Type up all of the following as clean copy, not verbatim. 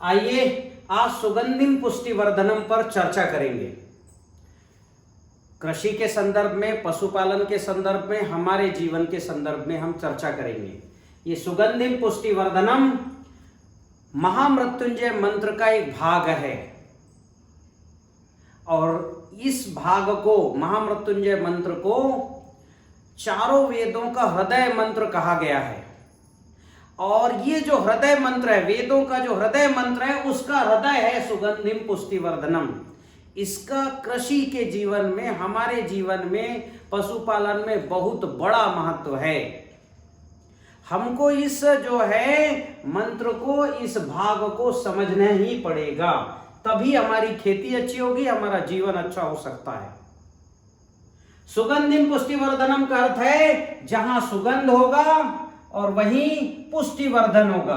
आइए आज सुगंधिम पुष्टिवर्धनम पर चर्चा करेंगे। कृषि के संदर्भ में, पशुपालन के संदर्भ में, हमारे जीवन के संदर्भ में हम चर्चा करेंगे। ये सुगंधिम पुष्टिवर्धनम महामृत्युंजय मंत्र का एक भाग है और इस भाग को, महामृत्युंजय मंत्र को, चारों वेदों का हृदय मंत्र कहा गया है। और ये जो हृदय मंत्र है, वेदों का जो हृदय मंत्र है, उसका हृदय है सुगंधिम पुष्टिवर्धनम। इसका कृषि के जीवन में, हमारे जीवन में, पशुपालन में बहुत बड़ा महत्व है। हमको इस जो है मंत्र को, इस भाग को समझना ही पड़ेगा, तभी हमारी खेती अच्छी होगी, हमारा जीवन अच्छा हो सकता है। सुगंधिम पुष्टिवर्धनम का अर्थ है जहां सुगंध होगा और वहीं पुष्टिवर्धन होगा,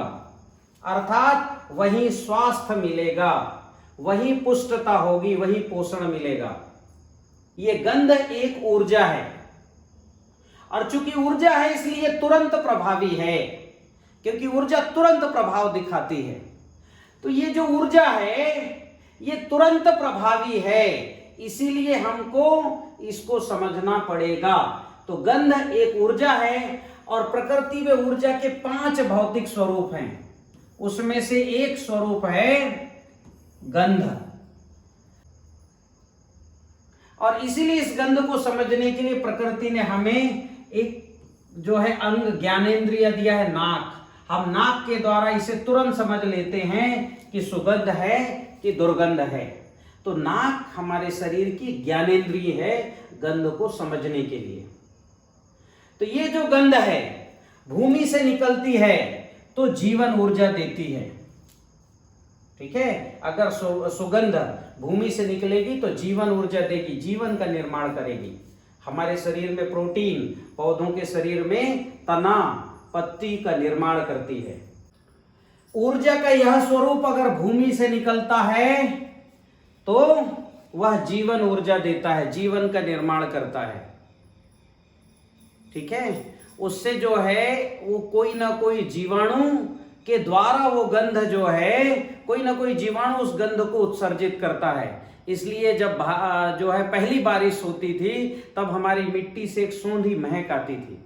अर्थात वहीं स्वास्थ्य मिलेगा, वहीं पुष्टता होगी, वहीं पोषण मिलेगा। ये गंध एक ऊर्जा है और चूंकि ऊर्जा है इसलिए तुरंत प्रभावी है, क्योंकि ऊर्जा तुरंत प्रभाव दिखाती है। तो ये जो ऊर्जा है ये तुरंत प्रभावी है, इसीलिए हमको इसको समझना पड़ेगा। तो गंध एक ऊर्जा है और प्रकृति में ऊर्जा के 5 भौतिक स्वरूप हैं, उसमें से एक स्वरूप है गंध। और इसीलिए इस गंध को समझने के लिए प्रकृति ने हमें एक जो है अंग, ज्ञानेंद्रिय दिया है, नाक। हम नाक के द्वारा इसे तुरंत समझ लेते हैं कि सुगंध है कि दुर्गंध है। तो नाक हमारे शरीर की ज्ञानेंद्रिय है गंध को समझने के लिए। तो ये जो गंध है भूमि से निकलती है तो जीवन ऊर्जा देती है। ठीक है, अगर सुगंध भूमि से निकलेगी तो जीवन ऊर्जा देगी, जीवन का निर्माण करेगी। हमारे शरीर में प्रोटीन, पौधों के शरीर में तना, पत्ती का निर्माण करती है। ऊर्जा का यह स्वरूप अगर भूमि से निकलता है तो वह जीवन ऊर्जा देता है, जीवन का निर्माण करता है। ठीक है, उससे जो है वो कोई ना कोई जीवाणु के द्वारा वो गंध जो है, कोई ना कोई जीवाणु उस गंध को उत्सर्जित करता है। इसलिए जब जो है पहली बारिश होती थी तब हमारी मिट्टी से एक सूंधी महक आती थी।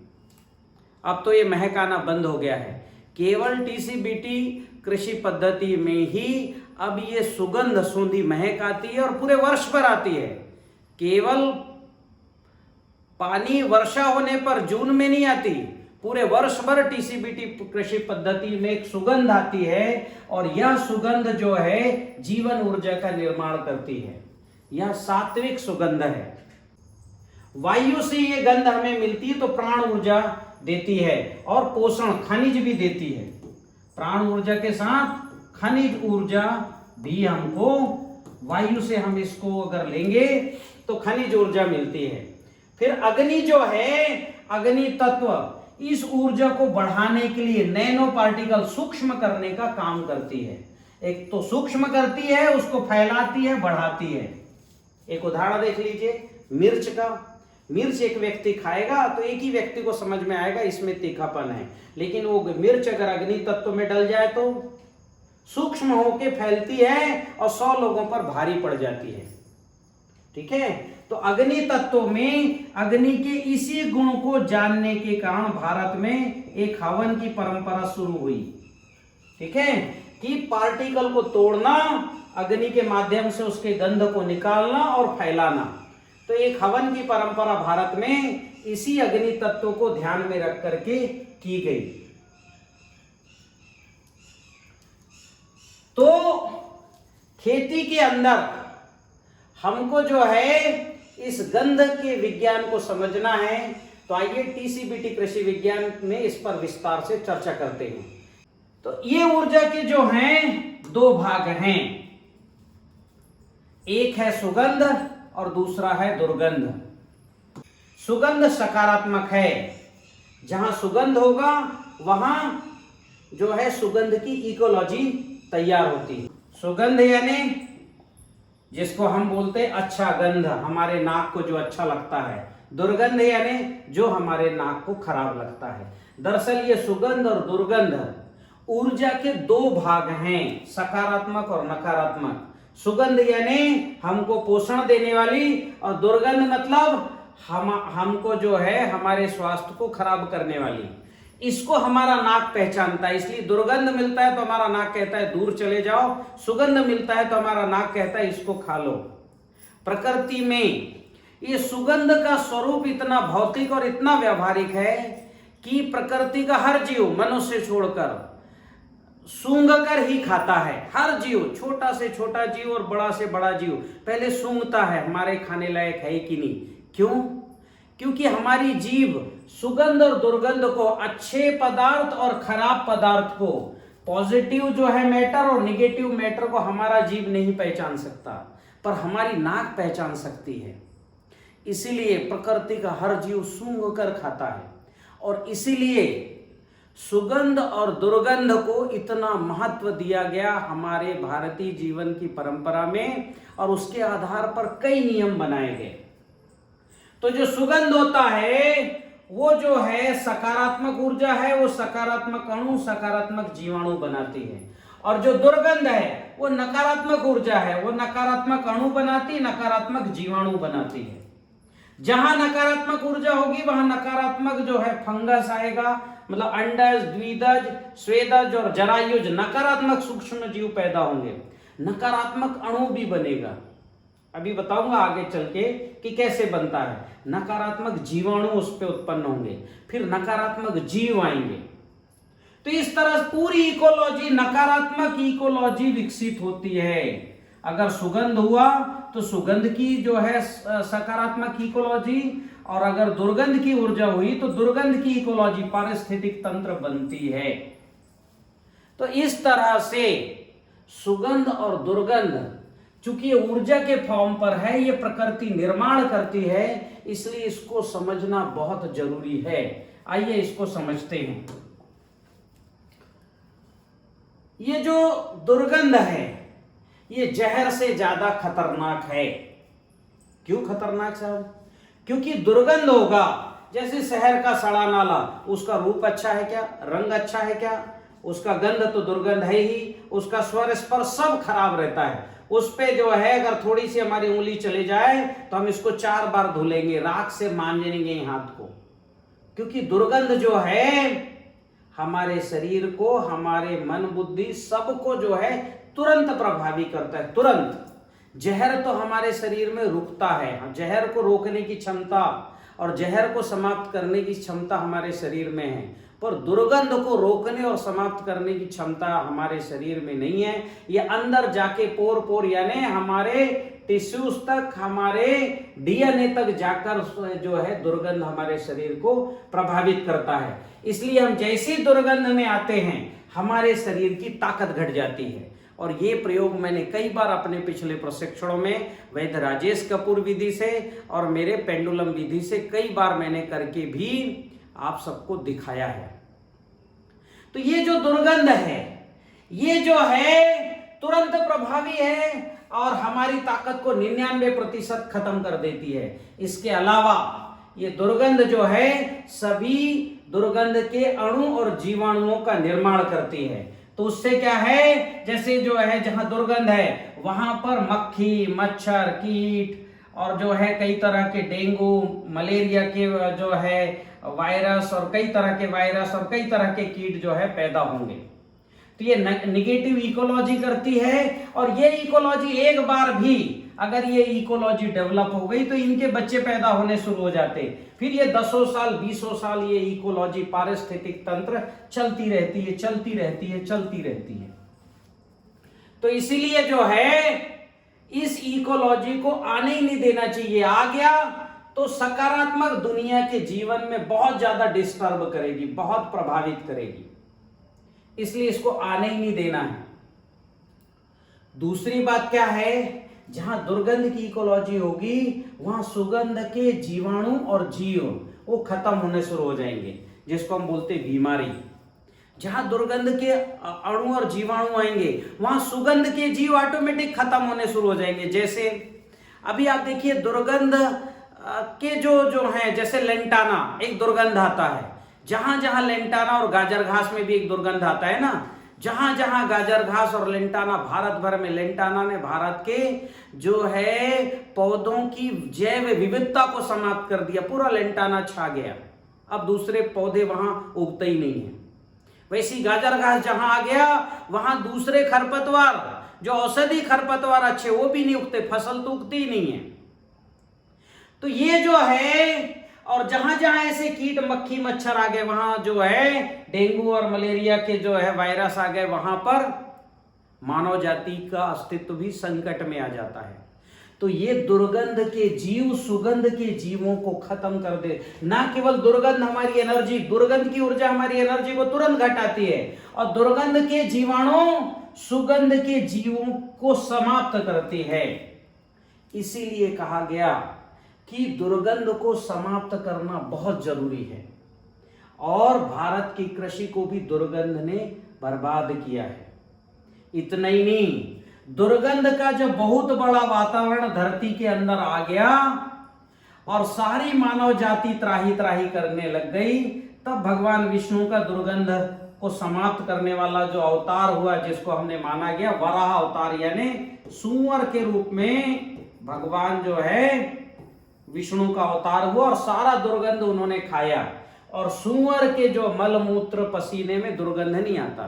अब तो ये महक आना बंद हो गया है। केवल टीसीबीटी कृषि पद्धति में ही अब ये सुगंध, सूंधी महक आती है और पूरे वर्ष भर आती है। केवल पानी वर्षा होने पर जून में नहीं आती, पूरे वर्ष भर टीसीबीटी कृषि पद्धति में एक सुगंध आती है और यह सुगंध जो है जीवन ऊर्जा का निर्माण करती है। यह सात्विक सुगंध है। वायु से ये गंध हमें मिलती है तो प्राण ऊर्जा देती है और पोषण, खनिज भी देती है। प्राण ऊर्जा के साथ खनिज ऊर्जा भी हमको, वायु से हम इसको अगर लेंगे तो खनिज ऊर्जा मिलती है। फिर अग्नि जो है, अग्नि तत्व इस ऊर्जा को बढ़ाने के लिए नैनो पार्टिकल, सूक्ष्म करने का काम करती है। एक तो सूक्ष्म करती है, उसको फैलाती है, बढ़ाती है। एक उदाहरण देख लीजिए मिर्च का। मिर्च एक व्यक्ति खाएगा तो एक ही व्यक्ति को समझ में आएगा इसमें तीखापन है, लेकिन वो मिर्च अगर अग्नि तत्व में डल जाए तो सूक्ष्म होके फैलती है और 100 लोगों पर भारी पड़ जाती है। ठीक है, तो अग्नि तत्व में अग्नि के इसी गुण को जानने के कारण भारत में एक हवन की परंपरा शुरू हुई। ठीक है, कि पार्टिकल को तोड़ना, अग्नि के माध्यम से उसके गंध को निकालना और फैलाना। तो एक हवन की परंपरा भारत में इसी अग्नि तत्व को ध्यान में रख करके की गई। तो खेती के अंदर हमको जो है इस गंध के विज्ञान को समझना है। तो आइए टीसीबीटी कृषि विज्ञान में इस पर विस्तार से चर्चा करते हैं। तो ये ऊर्जा के जो हैं 2 भाग हैं, एक है सुगंध और दूसरा है दुर्गंध। सुगंध सकारात्मक है, जहां सुगंध होगा वहां जो है सुगंध की इकोलॉजी तैयार होती है। सुगंध यानी जिसको हम बोलते हैं अच्छा गंध, हमारे नाक को जो अच्छा लगता है। दुर्गंध यानी जो हमारे नाक को खराब लगता है। दरअसल ये सुगंध और दुर्गंध ऊर्जा के दो भाग हैं, सकारात्मक और नकारात्मक। सुगंध यानी हमको पोषण देने वाली, और दुर्गंध मतलब हमको जो है हमारे स्वास्थ्य को खराब करने वाली। इसको हमारा नाक पहचानता है, इसलिए दुर्गंध मिलता है तो हमारा नाक कहता है दूर चले जाओ, सुगंध मिलता है तो हमारा नाक कहता है इसको खा लो। प्रकृति में ये सुगंध का स्वरूप इतना भौतिक और इतना व्यावहारिक है कि प्रकृति का हर जीव, मनुष्य छोड़कर, सूंघ कर ही खाता है। हर जीव, छोटा से छोटा जीव और बड़ा से बड़ा जीव पहले सूंघता है हमारे खाने लायक है कि नहीं। क्यों? क्योंकि हमारी जीभ सुगंध और दुर्गंध को, अच्छे पदार्थ और खराब पदार्थ को, पॉजिटिव जो है मैटर और निगेटिव मैटर को हमारा जीभ नहीं पहचान सकता, पर हमारी नाक पहचान सकती है। इसीलिए प्रकृति का हर जीव सूंघ कर खाता है, और इसीलिए सुगंध और दुर्गंध को इतना महत्व दिया गया हमारे भारतीय जीवन की परंपरा में, और उसके आधार पर कई नियम बनाए गए। तो जो सुगंध होता है वो जो है सकारात्मक ऊर्जा है, वो सकारात्मक अणु, सकारात्मक जीवाणु बनाती है। और जो दुर्गंध है वो नकारात्मक ऊर्जा है, वो नकारात्मक अणु बनाती, नकारात्मक जीवाणु बनाती है। जहां नकारात्मक ऊर्जा होगी वहां नकारात्मक जो है फंगस आएगा, मतलब अंडज, द्विदज, स्वेदज और जरायुज, नकारात्मक सूक्ष्म जीव पैदा होंगे, नकारात्मक अणु भी बनेगा। अभी बताऊंगा आगे चल के कि कैसे बनता है। नकारात्मक जीवाणु उस पे उत्पन्न होंगे, फिर नकारात्मक जीव आएंगे। तो इस तरह पूरी इकोलॉजी, नकारात्मक इकोलॉजी विकसित होती है। अगर सुगंध हुआ तो सुगंध की जो है सकारात्मक इकोलॉजी, और अगर दुर्गंध की ऊर्जा हुई तो दुर्गंध की इकोलॉजी, पारिस्थितिक तंत्र बनती है। तो इस तरह से सुगंध और दुर्गंध, चूंकि ये ऊर्जा के फॉर्म पर है, ये प्रकृति निर्माण करती है, इसलिए इसको समझना बहुत जरूरी है। आइए इसको समझते हैं। ये जो दुर्गंध है ये जहर से ज्यादा खतरनाक है। क्यों खतरनाक साहब? क्योंकि दुर्गंध होगा, जैसे शहर का सड़ा नाला, उसका रूप अच्छा है क्या? रंग अच्छा है क्या? उसका गंध तो दुर्गंध है ही, उसका स्वर स्पर्श सब खराब रहता है। उस पे जो है अगर थोड़ी सी हमारी उंगली चले जाए तो हम इसको 4 बार धुलेंगे, राख से मांजेंगे हाथ को, क्योंकि दुर्गंध जो है हमारे शरीर को, हमारे मन बुद्धि सबको जो है तुरंत प्रभावित करता है, तुरंत। जहर तो हमारे शरीर में रुकता है, जहर को रोकने की क्षमता और जहर को समाप्त करने की क्षमता हमारे शरीर में है, पर दुर्गंध को रोकने और समाप्त करने की क्षमता हमारे शरीर में नहीं है। ये अंदर जाके पोर पोर यानी हमारे टिश्यूज तक, हमारे डीएनए तक जाकर जो है दुर्गंध हमारे शरीर को प्रभावित करता है। इसलिए हम जैसे दुर्गंध में आते हैं हमारे शरीर की ताकत घट जाती है। और ये प्रयोग मैंने कई बार अपने पिछले प्रशिक्षणों में वैद्य राजेश कपूर विधि से और मेरे पेंडुलम विधि से कई बार मैंने करके भी आप सबको दिखाया है। तो ये जो दुर्गंध है ये जो है तुरंत प्रभावी है और हमारी ताकत को 99% खत्म कर देती है। इसके अलावा ये दुर्गंध जो है सभी दुर्गंध के अणु और जीवाणुओं का निर्माण करती है। तो उससे क्या है, जैसे जो है जहां दुर्गंध है वहां पर मक्खी, मच्छर, कीट और जो है कई तरह के डेंगू, मलेरिया के जो है वायरस और कई तरह के वायरस और कई तरह के कीट जो है पैदा होंगे। तो ये निगेटिव इकोलॉजी करती है। और ये इकोलॉजी एक बार भी अगर ये इकोलॉजी डेवलप हो गई तो इनके बच्चे पैदा होने शुरू हो जाते, फिर ये 10 साल 20 साल ये इकोलॉजी, पारिस्थितिक तंत्र चलती रहती है, चलती रहती है, चलती रहती है। तो इसीलिए जो है इस इकोलॉजी को आने ही नहीं देना चाहिए। आ गया तो सकारात्मक दुनिया के जीवन में बहुत ज्यादा डिस्टर्ब करेगी, बहुत प्रभावित करेगी, इसलिए इसको आने ही नहीं देना है। दूसरी बात क्या है, जहां दुर्गंध की इकोलॉजी होगी वहां सुगंध के जीवाणु और जीव वो खत्म होने शुरू हो जाएंगे, जिसको हम बोलते बीमारी। जहां दुर्गंध के अणु और जीवाणु आएंगे वहां सुगंध के जीव ऑटोमेटिक खत्म होने शुरू हो जाएंगे। जैसे अभी आप देखिए दुर्गंध के जो है, जैसे लेंटाना एक दुर्गंध आता है, जहां जहां लेंटाना और गाजर घास में भी एक दुर्गंध आता है ना, जहां जहां गाजर घास और लेंटाना, भारत भर में लेंटाना ने भारत के जो है पौधों की जैव विविधता को समाप्त कर दिया। पूरा लेंटाना छा गया, अब दूसरे पौधे वहां उगते ही नहीं है। वैसी गाजर घास जहां आ गया, वहां दूसरे खरपतवार, जो औषधि खरपतवार अच्छे, वो भी नहीं उगते, फसल तो उगती ही नहीं है। तो ये जो है, और जहां जहां ऐसे कीट मक्खी मच्छर आ गए, वहां जो है डेंगू और मलेरिया के जो है वायरस आ गए, वहां पर मानव जाति का अस्तित्व भी संकट में आ जाता है। तो ये दुर्गंध के जीव सुगंध के जीवों को खत्म कर दे। ना केवल दुर्गंध हमारी एनर्जी, दुर्गंध की ऊर्जा हमारी एनर्जी को तुरंत घटाती है, और दुर्गंध के जीवाणु सुगंध के जीवों को समाप्त करती है। इसीलिए कहा गया कि दुर्गंध को समाप्त करना बहुत जरूरी है। और भारत की कृषि को भी दुर्गंध ने बर्बाद किया है। इतना ही नहीं, दुर्गंध का जब बहुत बड़ा वातावरण धरती के अंदर आ गया और सारी मानव जाति त्राही त्राही करने लग गई, तब भगवान विष्णु का दुर्गंध को समाप्त करने वाला जो अवतार हुआ, जिसको हमने माना गया वराह अवतार, यानी सूअर के रूप में भगवान जो है विष्णु का अवतार हुआ, और सारा दुर्गंध उन्होंने खाया। और सूअर के जो मलमूत्र पसीने में दुर्गंध नहीं आता।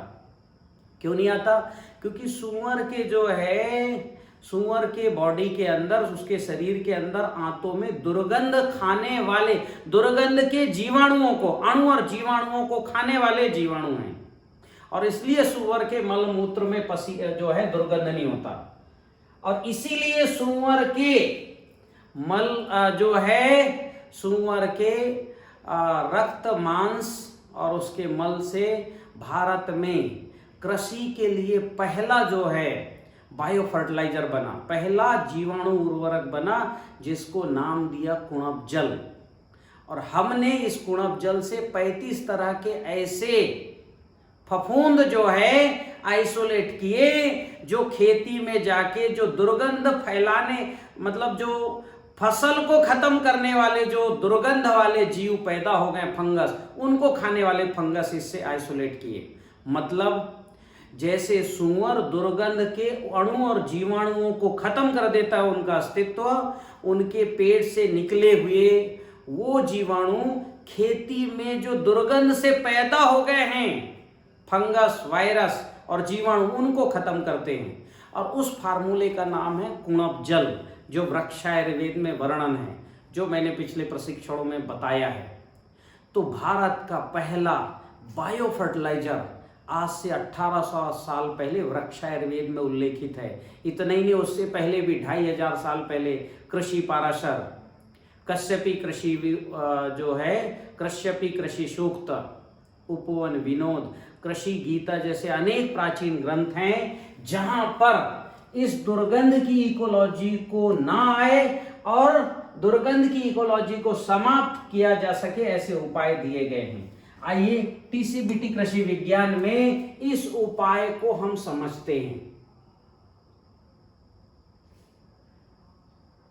क्यों नहीं आता? क्योंकि सूअर के जो है, सूअर के बॉडी के अंदर, उसके शरीर के अंदर आंतों में दुर्गंध खाने वाले, दुर्गंध के जीवाणुओं को, अणु और जीवाणुओं को खाने वाले जीवाणु हैं, और इसलिए सूअर के मलमूत्र में जो है दुर्गंध नहीं होता। और इसीलिए सूअर के मल जो है, सूअर के रक्त मांस और उसके मल से भारत में कृषि के लिए पहला जो है बायो फर्टिलाइजर बना, पहला जीवाणु उर्वरक बना, जिसको नाम दिया कुणप जल। और हमने इस कुणप जल से 35 तरह के ऐसे फफूंद जो है आइसोलेट किए, जो खेती में जाके जो दुर्गंध फैलाने, मतलब जो फसल को खत्म करने वाले जो दुर्गंध वाले जीव पैदा हो गए, फंगस, उनको खाने वाले फंगस इससे आइसोलेट किए। मतलब जैसे सूअर दुर्गंध के अणु और जीवाणुओं को खत्म कर देता है उनका अस्तित्व, उनके पेट से निकले हुए वो जीवाणु खेती में जो दुर्गंध से पैदा हो गए हैं, फंगस, वायरस और जीवाणु, उनको खत्म करते हैं। और उस फार्मूले का नाम है कुणप जल, जो वृक्षायुर्वेद में वर्णन है, जो मैंने पिछले प्रशिक्षणों में बताया है। तो भारत का पहला बायो फर्टिलाइजर आज से 1800 साल पहले वृक्षायुर्वेद में उल्लेखित है। इतना ही नहीं, उससे पहले भी 2500 साल पहले कृषि पाराशर, कश्यपी कृषि जो है कश्यपी कृषि सूक्त, उपवन विनोद, कृषि गीता जैसे अनेक प्राचीन ग्रंथ हैं, जहां पर इस दुर्गंध की इकोलॉजी को ना आए और दुर्गंध की इकोलॉजी को समाप्त किया जा सके, ऐसे उपाय दिए गए हैं। आइए टीसीबीटी कृषि विज्ञान में इस उपाय को हम समझते हैं।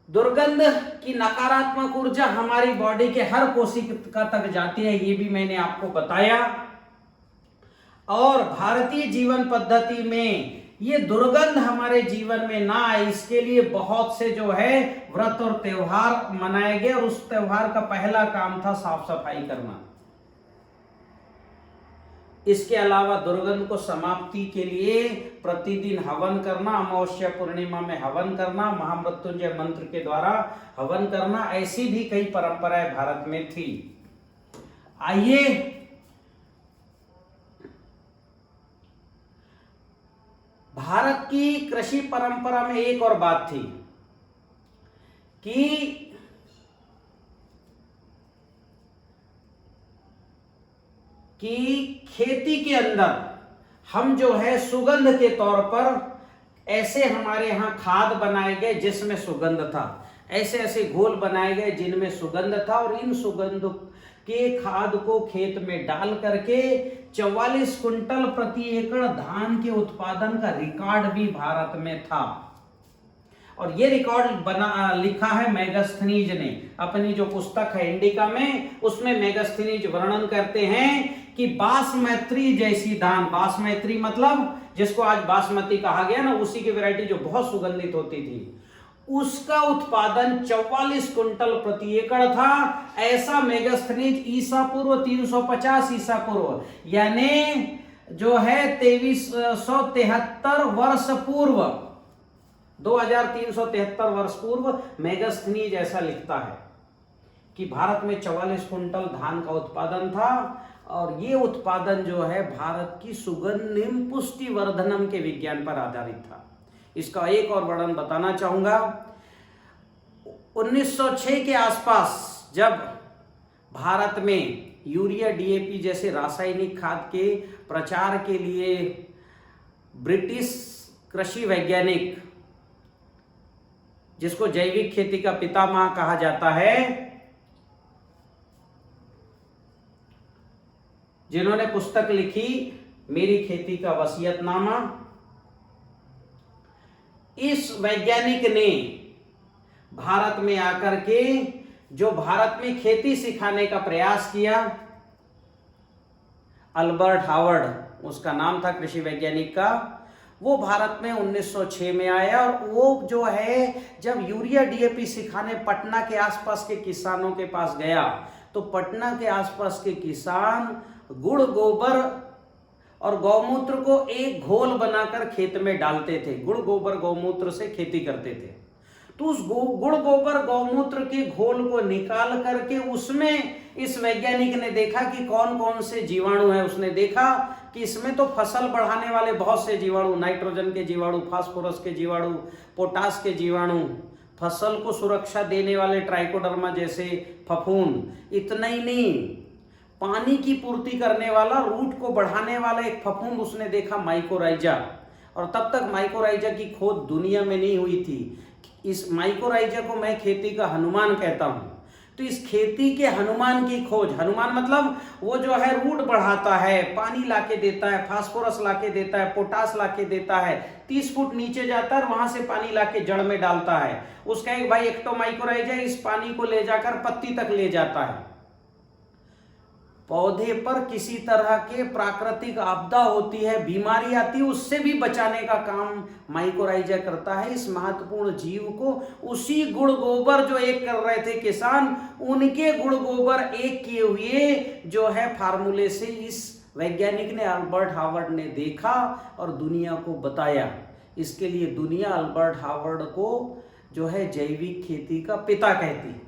दुर्गंध की नकारात्मक ऊर्जा हमारी बॉडी के हर कोशिका तक जाती है, ये भी मैंने आपको बताया। और भारतीय जीवन पद्धति में ये दुर्गंध हमारे जीवन में ना आए, इसके लिए बहुत से जो है व्रत और त्योहार मनाए गए, और उस त्योहार का पहला काम था साफ सफाई करना। इसके अलावा दुर्गंध को समाप्ति के लिए प्रतिदिन हवन करना, अमावस्या पूर्णिमा में हवन करना, महामृत्युंजय मंत्र के द्वारा हवन करना, ऐसी भी कई परंपराएं भारत में थी। आइए भारत की कृषि परंपरा में एक और बात थी कि खेती के अंदर हम जो है सुगंध के तौर पर ऐसे हमारे यहाँ खाद बनाए गए जिसमें सुगंध था, ऐसे ऐसे घोल बनाए गए जिनमें सुगंध था, और इन सुगंध के खाद को खेत में डाल करके 44 कुंटल प्रति एकड़ धान के उत्पादन का रिकॉर्ड भी भारत में था। और ये रिकॉर्ड लिखा है मेगास्थनीज ने अपनी जो पुस्तक है इंडिका में, उसमें मेगास्थनीज वर्णन करते हैं कि बासमती जैसी धान, बासमती मतलब जिसको आज बासमती कहा गया ना, उसी की वैरायटी जो बहुत सुगंधित होती थी, उसका उत्पादन 44 कुंटल प्रति एकड़ था। ऐसा मेगास्थनीज ईसा पूर्व 350 ईसा पूर्व, यानी जो है 2373 वर्ष पूर्व, 2373 वर्ष पूर्व मेगास्थनीज ऐसा लिखता है कि भारत में 44 कुंटल धान का उत्पादन था। और ये उत्पादन जो है भारत की सुगंधिम पुष्टि वर्धनम के विज्ञान पर आधारित था। इसका एक और वर्णन बताना चाहूंगा। 1906 के आसपास जब भारत में यूरिया, डीएपी जैसे रासायनिक खाद के प्रचार के लिए ब्रिटिश कृषि वैज्ञानिक, जिसको जैविक खेती का पितामह कहा जाता है, जिन्होंने पुस्तक लिखी मेरी खेती का वसीयतनामा, इस वैज्ञानिक ने भारत में आकर के जो भारत में खेती सिखाने का प्रयास किया, अल्बर्ट हावर्ड उसका नाम था कृषि वैज्ञानिक का, वो भारत में 1906 में आया। और वो जो है जब यूरिया डीएपी सिखाने पटना के आसपास के किसानों के पास गया, तो पटना के आसपास के किसान गुड़, गोबर और गौमूत्र को एक घोल बनाकर खेत में डालते थे। गुड़, गोबर, गौमूत्र से खेती करते थे। तो उस गुड़, गोबर, गौमूत्र के घोल को निकाल करके उसमें इस वैज्ञानिक ने देखा कि कौन कौन से जीवाणु हैं। उसने देखा कि इसमें तो फसल बढ़ाने वाले बहुत से जीवाणु, नाइट्रोजन के जीवाणु, फास्फोरस के जीवाणु, पोटास के जीवाणु, फसल को सुरक्षा देने वाले ट्राइकोडर्मा जैसे फफूंद, इतना ही नहीं, पानी की पूर्ति करने वाला, रूट को बढ़ाने वाला एक फफूंद उसने देखा, माइकोराइजा। और तब तक माइकोराइजा की खोज दुनिया में नहीं हुई थी। इस माइकोराइजा को मैं खेती का हनुमान कहता हूं। तो इस खेती के हनुमान की खोज, हनुमान मतलब वो जो है रूट बढ़ाता है, पानी लाके देता है, फास्फोरस लाके देता है, पोटास लाके देता है, 30 फुट नीचे जाता है और वहां से पानी लाके जड़ में डालता है। उसका एक भाई एक्टोमाइकोराइजा इस पानी को ले जाकर पत्ती तक ले जाता है। पौधे पर किसी तरह के प्राकृतिक आपदा होती है, बीमारी आती है, उससे भी बचाने का काम माइकोराइजा करता है। इस महत्वपूर्ण जीव को उसी गुड़ गोबर जो एक कर रहे थे किसान, उनके गुड़ गोबर एक किए हुए जो है फार्मूले से इस वैज्ञानिक ने, अल्बर्ट हावर्ड ने देखा और दुनिया को बताया। इसके लिए दुनिया अल्बर्ट हावर्ड को जो है जैविक खेती का पिता कहती है।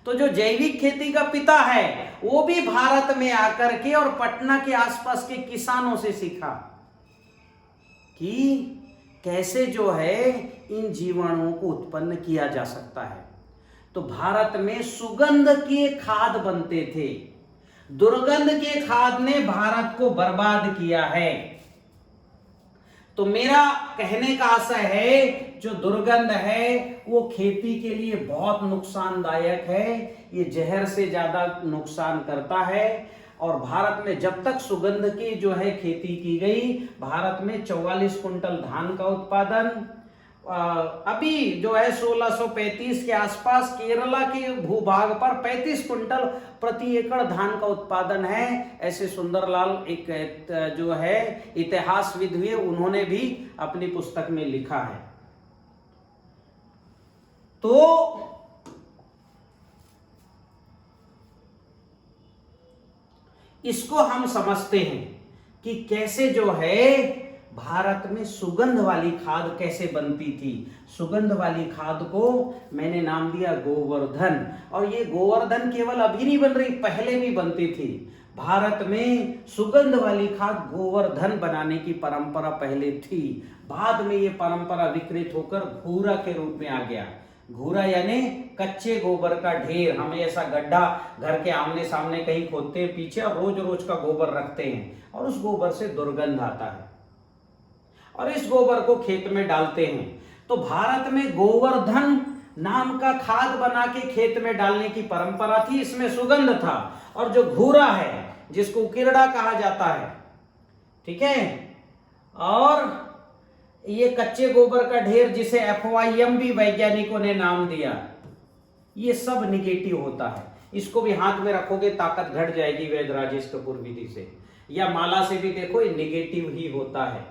तो जो जैविक खेती का पिता है वो भी भारत में आकर के और पटना के आसपास के किसानों से सीखा कि कैसे जो है इन जीवाणुओं को उत्पन्न किया जा सकता है। तो भारत में सुगंध के खाद बनते थे, दुर्गंध के खाद ने भारत को बर्बाद किया है। तो मेरा कहने का आशय है, जो दुर्गंध है वो खेती के लिए बहुत नुकसानदायक है, ये जहर से ज्यादा नुकसान करता है। और भारत में जब तक सुगंध की जो है खेती की गई, भारत में 44 कुंटल धान का उत्पादन, अभी जो है 1635 के आसपास केरला के भूभाग पर 35 कुंटल प्रति एकड़ धान का उत्पादन है। ऐसे सुंदरलाल एक जो है इतिहासविद हुए, उन्होंने भी अपनी पुस्तक में लिखा है। तो इसको हम समझते हैं कि कैसे जो है भारत में सुगंध वाली खाद कैसे बनती थी। सुगंध वाली खाद को मैंने नाम दिया गोवर्धन। और ये गोवर्धन केवल अभी नहीं बन रही, पहले भी बनती थी। भारत में सुगंध वाली खाद गोवर्धन बनाने की परंपरा पहले थी। बाद में ये परंपरा विकृत होकर घूरा के रूप में आ गया। घूरा यानी कच्चे गोबर का ढेर। हमें ऐसा गड्ढा घर के आमने सामने कहीं खोदते हैं पीछे और रोज रोज का गोबर रखते हैं और उस गोबर से दुर्गंध आता है और इस गोबर को खेत में डालते हैं। तो भारत में गोवर्धन नाम का खाद बना के खेत में डालने की परंपरा थी, इसमें सुगंध था। और जो घूरा है जिसको उकिरड़ा कहा जाता है, ठीक है, और ये कच्चे गोबर का ढेर जिसे FYM भी वैज्ञानिकों ने नाम दिया, ये सब निगेटिव होता है। इसको भी हाथ में रखोगे ताकत घट जाएगी वैद राजेश कपूर विधि से, या माला से भी देखो ये निगेटिव ही होता है।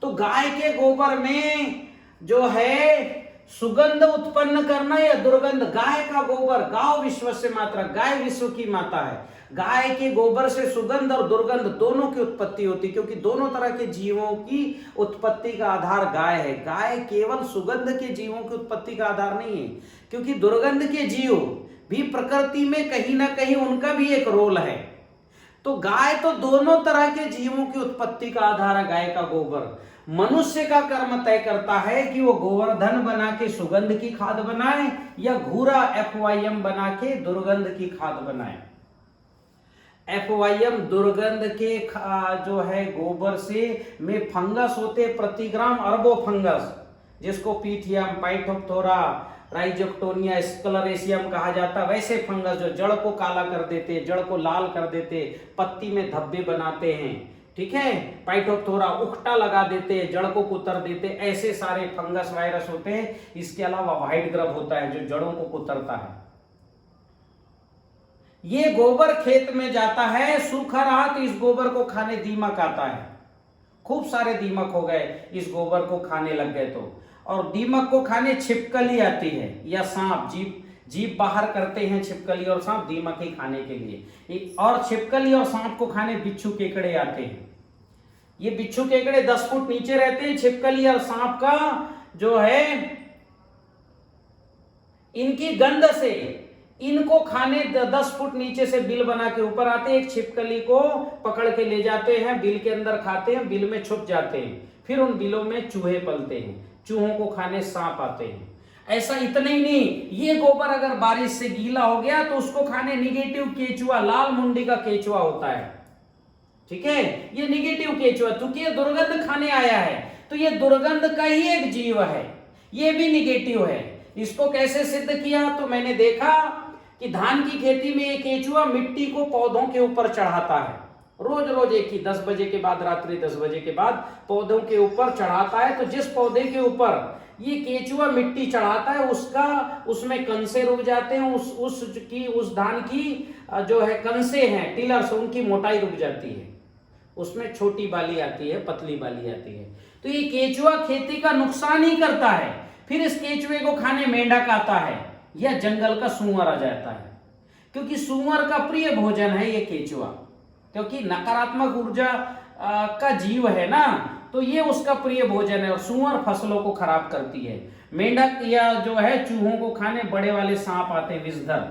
तो गाय के गोबर में जो है सुगंध उत्पन्न करना या दुर्गंध, गाय का गोबर, गाव विश्व से मात्रा, गाय विश्व की माता है। गाय के गोबर से सुगंध और दुर्गंध दोनों की उत्पत्ति होती, क्योंकि दोनों तरह के जीवों की उत्पत्ति का आधार गाय है। गाय केवल सुगंध के जीवों की उत्पत्ति का आधार नहीं है, क्योंकि दुर्गंध के जीव भी प्रकृति में कहीं ना कहीं उनका भी एक रोल है। तो गाय तो दोनों तरह के जीवों की उत्पत्ति का आधार है। गाय का गोबर मनुष्य का कर्म तय करता है कि वो गोवर्धन बना के सुगंध की खाद बनाए या घूरा FYM बना के दुर्गंध की खाद बनाए। FYM दुर्गंध के जो है गोबर से में फंगस होते प्रति ग्राम अरबों फंगस, जिसको पीथियम, पाइथोप्थोरा, राइजोक्टोनिया, स्क्लेरेशियम कहा जाता। वैसे फंगस जो जड़ को काला कर देते, जड़ को लाल कर देते, पत्ती में धब्बे बनाते हैं, ठीक है, पाइथोप्थोरा उकटा लगा देते, जड़ को कुतर देते, ऐसे सारे फंगस वायरस होते हैं। इसके अलावा व्हाइट ग्रब होता है जो जड़ों को कुतरता है। ये गोबर खेत में जाता है, सूखा रहा तो इस गोबर को खाने दीमक आता है। खूब सारे दीमक हो गए, इस गोबर को खाने लग गए तो। और दीमक को खाने छिपकली आती है या सांप, जीभ बाहर करते हैं छिपकली और सांप दीमक ही खाने के लिए। और छिपकली और सांप को खाने बिच्छू केकड़े आते हैं। ये बिच्छू केकड़े 10 फुट नीचे रहते हैं, छिपकली और सांप का जो है इनकी गंध से इनको खाने 10 फुट नीचे से बिल बना के ऊपर आते हैं। एक छिपकली को पकड़ के ले जाते हैं, बिल के अंदर खाते हैं, बिल में छुप जाते हैं, फिर उन बिलों में चूहे पलते हैं, चूहों को खाने सांप आते हैं। ऐसा इतना ही नहीं, ये गोबर अगर बारिश से गीला हो गया तो उसको खाने निगेटिव केचुआ, लाल मुंडी का केचुआ होता है, ठीक है, ये निगेटिव केचुआ, क्योंकि ये दुर्गंध खाने आया है तो ये दुर्गंध का ही एक जीव है, ये भी निगेटिव है। इसको कैसे सिद्ध किया? तो मैंने देखा कि धान की खेती में एक केचुआ मिट्टी को पौधों के ऊपर चढ़ाता है, रोज रोज एक ही 10 बजे के बाद, रात्रि 10 बजे के बाद पौधों के ऊपर चढ़ाता है। तो जिस पौधे के ऊपर ये केचुआ मिट्टी चढ़ाता है उसमें कंसे रुक जाते हैं, उस धान की जो है कंसे हैं, टिलर्स, उनकी मोटाई रुक जाती है, उसमें छोटी बाली आती है, पतली बाली आती है। तो ये केचुआ खेती का नुकसान ही करता है। फिर इस केचुए को खाने मेंढक आता है या जंगल का सूअर आ जाता है, क्योंकि सूअर का प्रिय भोजन है ये केचुआ, क्योंकि नकारात्मक ऊर्जा का जीव है ना, तो ये उसका प्रिय भोजन है। और सूअर फसलों को खराब करती है। मेंढक या जो है चूहों को खाने बड़े वाले सांप आते हैं, विषधर,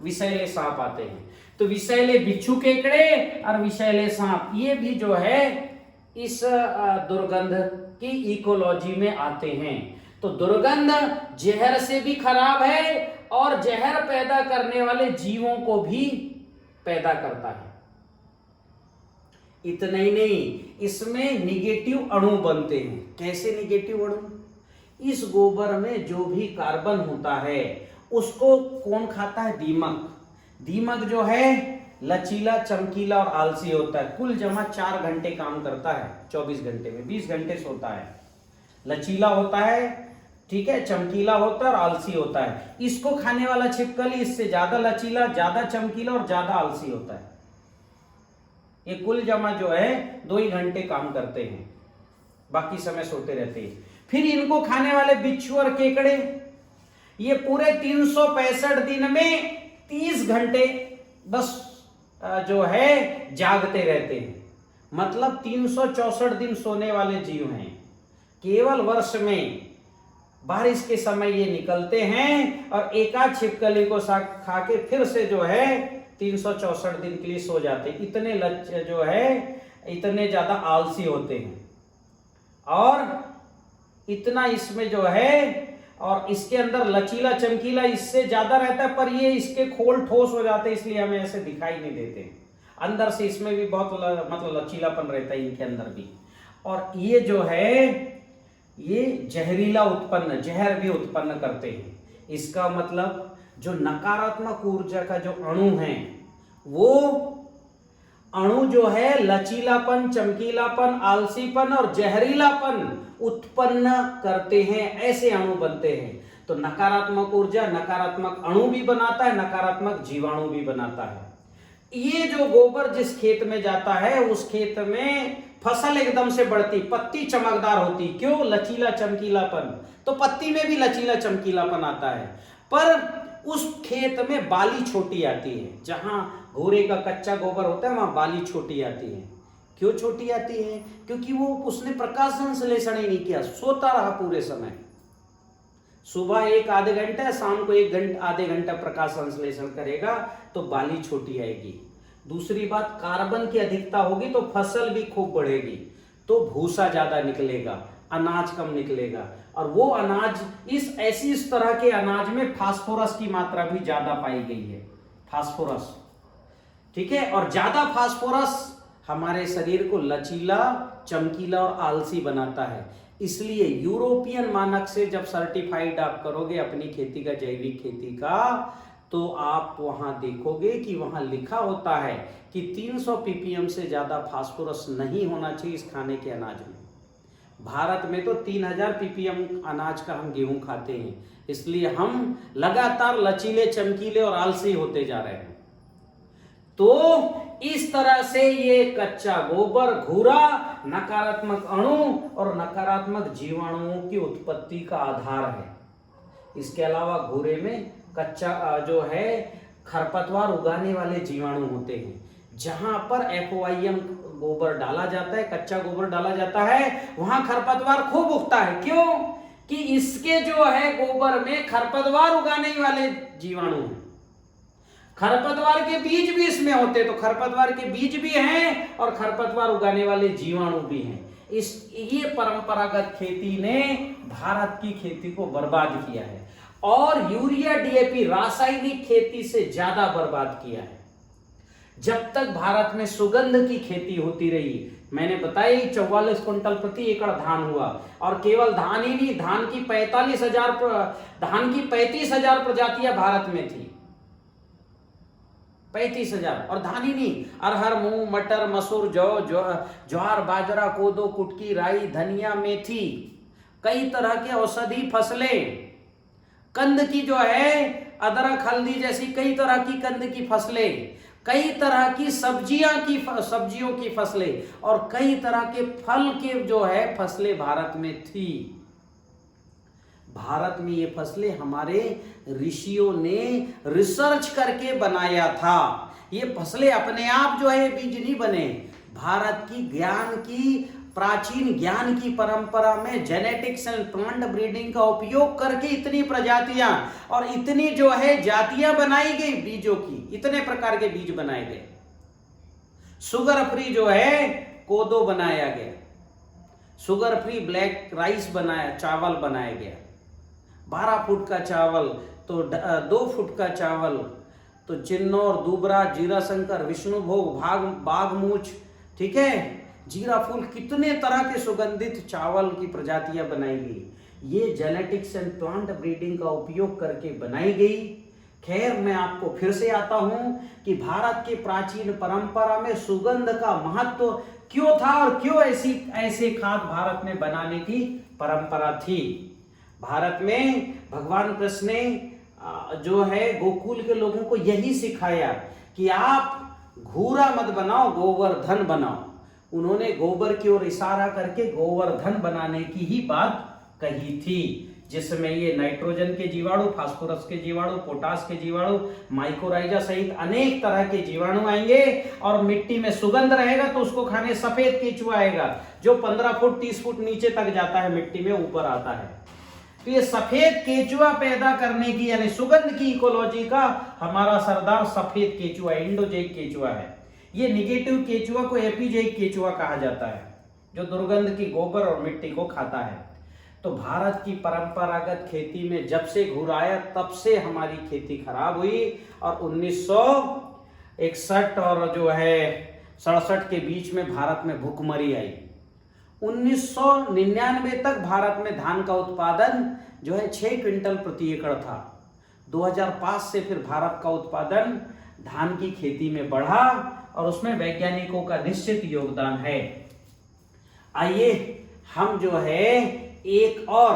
विषैले सांप आते हैं। तो विषैले बिच्छू केकड़े और विषैले सांप, ये भी जो है इस दुर्गंध की इकोलॉजी में आते हैं। तो दुर्गंध जहर से भी खराब है और जहर पैदा करने वाले जीवों को भी पैदा करता है। इतना ही नहीं, इसमें निगेटिव अणु बनते हैं। कैसे निगेटिव अणु? इस गोबर में जो भी कार्बन होता है उसको कौन खाता है? दीमक। दीमक जो है लचीला, चमकीला और आलसी होता है। कुल जमा 4 घंटे काम करता है 24 घंटे में, 20 घंटे सोता है। लचीला होता है, ठीक है, चमकीला होता है और आलसी होता है। इसको खाने वाला छिपकली इससे ज्यादा लचीला, ज्यादा चमकीला और ज्यादा आलसी होता है। ये कुल जमा जो है 2 ही घंटे काम करते हैं, बाकी समय सोते रहते हैं। फिर इनको खाने वाले बिच्छू और केकड़े, ये पूरे 365 दिन में 30 घंटे बस जो है जागते रहते हैं। मतलब 364 दिन सोने वाले जीव हैं। केवल वर्ष में बारिश के समय ये निकलते हैं और एकाध छिपकली को खा के फिर से जो है 364 दिन के लिए सो जाते हैं। इतने जो है इतने ज्यादा आलसी होते हैं और इतना इसमें जो है, और इसके अंदर लचीला चमकीला इससे ज्यादा रहता है, पर ये इसके खोल ठोस हो जाते हैं, इसलिए हमें ऐसे दिखाई नहीं देते। अंदर से इसमें भी बहुत मतलब लचीलापन रहता है इनके अंदर भी। और ये जो है ये जहरीला उत्पन्न, जहर भी उत्पन्न करते हैं। इसका मतलब जो नकारात्मक ऊर्जा का जो अणु है, वो अणु जो है लचीलापन, चमकीलापन, आलसीपन और जहरीलापन उत्पन्न करते हैं, ऐसे अणु बनते हैं। तो तो नकारात्मक ऊर्जा नकारात्मक अणु भी बनाता है, नकारात्मक जीवाणु भी बनाता है। ये जो गोबर जिस खेत में जाता है उस खेत में फसल एकदम से बढ़ती, पत्ती चमकदार होती, क्यों? लचीला चमकीलापन। तो पत्ती में भी लचीला चमकीलापन आता है, पर उस खेत में बाली छोटी आती है। जहां घोड़े का कच्चा गोबर होता है वहां बाली छोटी आती है। क्यों छोटी आती है? क्योंकि वो उसने प्रकाश संश्लेषण ही नहीं किया, सोता रहा पूरे समय। सुबह एक आधे घंटा, शाम को आधे घंटा प्रकाश संश्लेषण करेगा तो बाली छोटी आएगी। दूसरी बात, कार्बन की अधिकता होगी तो फसल भी खूब बढ़ेगी, तो भूसा ज्यादा निकलेगा, अनाज कम निकलेगा। और वो अनाज इस तरह के अनाज में फास्फोरस की मात्रा भी ज्यादा पाई गई है, फास्फोरस, ठीक है। और ज्यादा फास्फोरस हमारे शरीर को लचीला, चमकीला और आलसी बनाता है। इसलिए यूरोपियन मानक से जब सर्टिफाइड आप करोगे अपनी खेती का, जैविक खेती का, तो आप वहां देखोगे कि वहां लिखा होता है कि 300 ppm से ज्यादा फास्फोरस नहीं होना चाहिए इस खाने के अनाज में। भारत में तो 3000 ppm अनाज का हम गेहूं खाते हैं, इसलिए हम लगातार लचीले, चमकीले और आलसी होते जा रहे हैं। तो इस तरह से ये कच्चा गोबर, घूरा नकारात्मक अणु और नकारात्मक जीवाणुओं की उत्पत्ति का आधार है। इसके अलावा घूरे में कच्चा जो है खरपतवार उगाने वाले जीवाणु होते हैं। जहां पर FOIM गोबर डाला जाता है, कच्चा गोबर डाला जाता है, वहां खरपतवार खूब उगता है। क्यों? कि इसके जो है गोबर में खरपतवार उगाने वाले जीवाणु हैं। खरपतवार के बीज भी इसमें होते, तो खरपतवार के बीज भी हैं और खरपतवार उगाने वाले जीवाणु भी हैं। ये परंपरागत खेती ने भारत की खेती को बर्बाद किया है और यूरिया, DAP रासायनिक खेती से ज्यादा बर्बाद किया है। जब तक भारत में सुगंध की खेती होती रही, मैंने बताया 44 क्विंटल प्रति एकड़ धान हुआ, और केवल धान ही नहीं, धान की 35,000 प्रजातियां भारत में थी, 35,000। और धान ही नहीं, अरहर, मूंग, मटर, मसूर, जौ, ज्वार, बाजरा, कोदो, कुटकी, राई, धनिया, मेथी, कई तरह के औषधि फसलें, कंद की जो है अदरक, हल्दी जैसी कई तरह की कंद की फसलें, कई तरह की सब्जियों की फसलें और कई तरह के फल के जो है फसलें भारत में थी। भारत में ये फसलें हमारे ऋषियों ने रिसर्च करके बनाया था। ये फसलें अपने आप जो है बीज नहीं बने। भारत की प्राचीन ज्ञान की परंपरा में जेनेटिक्स एंड प्लांट ब्रीडिंग का उपयोग करके इतनी प्रजातियां और इतनी जो है जातियां बनाई गई बीजों की, इतने प्रकार के बीज बनाए गए। शुगर फ्री जो है कोदो बनाया गया, शुगर फ्री ब्लैक राइस चावल बनाया गया, 12 फुट का चावल, तो 2 फुट का चावल, तो चिन्नौर, दुबरा, जीरा शंकर, विष्णुभोग, बाघमूछ, ठीक है, जीरा फूल, कितने तरह के सुगंधित चावल की प्रजातियां बनाई गई। ये जेनेटिक्स एंड प्लांट ब्रीडिंग का उपयोग करके बनाई गई। खैर, मैं आपको फिर से आता हूं कि भारत के प्राचीन परंपरा में सुगंध का महत्व क्यों था और क्यों ऐसे खाद भारत में बनाने की परंपरा थी। भारत में भगवान कृष्ण ने जो है गोकुल के लोगों को यही सिखाया कि आप घूरा मत बनाओ, गोवर्धन बनाओ। उन्होंने गोबर की ओर इशारा करके गोवर्धन बनाने की ही बात कही थी, जिसमें ये नाइट्रोजन के जीवाणु, फास्फोरस के जीवाणु, पोटास के जीवाणु, माइकोराइजा सहित अनेक तरह के जीवाणु आएंगे और मिट्टी में सुगंध रहेगा तो उसको खाने सफेद केचुआ आएगा जो 15 फुट 30 फुट नीचे तक जाता है, मिट्टी में ऊपर आता है। तो ये सफेद केचुआ पैदा करने की यानी सुगंध की इकोलॉजी का हमारा सरदार सफेद केचुआ, इंडोजैक केचुआ है। ये निगेटिव केचुआ को एपिजैक केचुआ कहा जाता है, जो दुर्गंध की गोबर और मिट्टी को खाता है। तो भारत की परंपरागत खेती में जब से घुराया तब से हमारी खेती खराब हुई और 1961 और जो है 67 के बीच में भारत में भूखमरी आई। 1999 तक भारत में धान का उत्पादन जो है 6 क्विंटल प्रति एकड़ था। 2005 से फिर भारत का उत्पादन धान की खेती में बढ़ा और उसमें वैज्ञानिकों का निश्चित योगदान है। आइए हम जो है एक और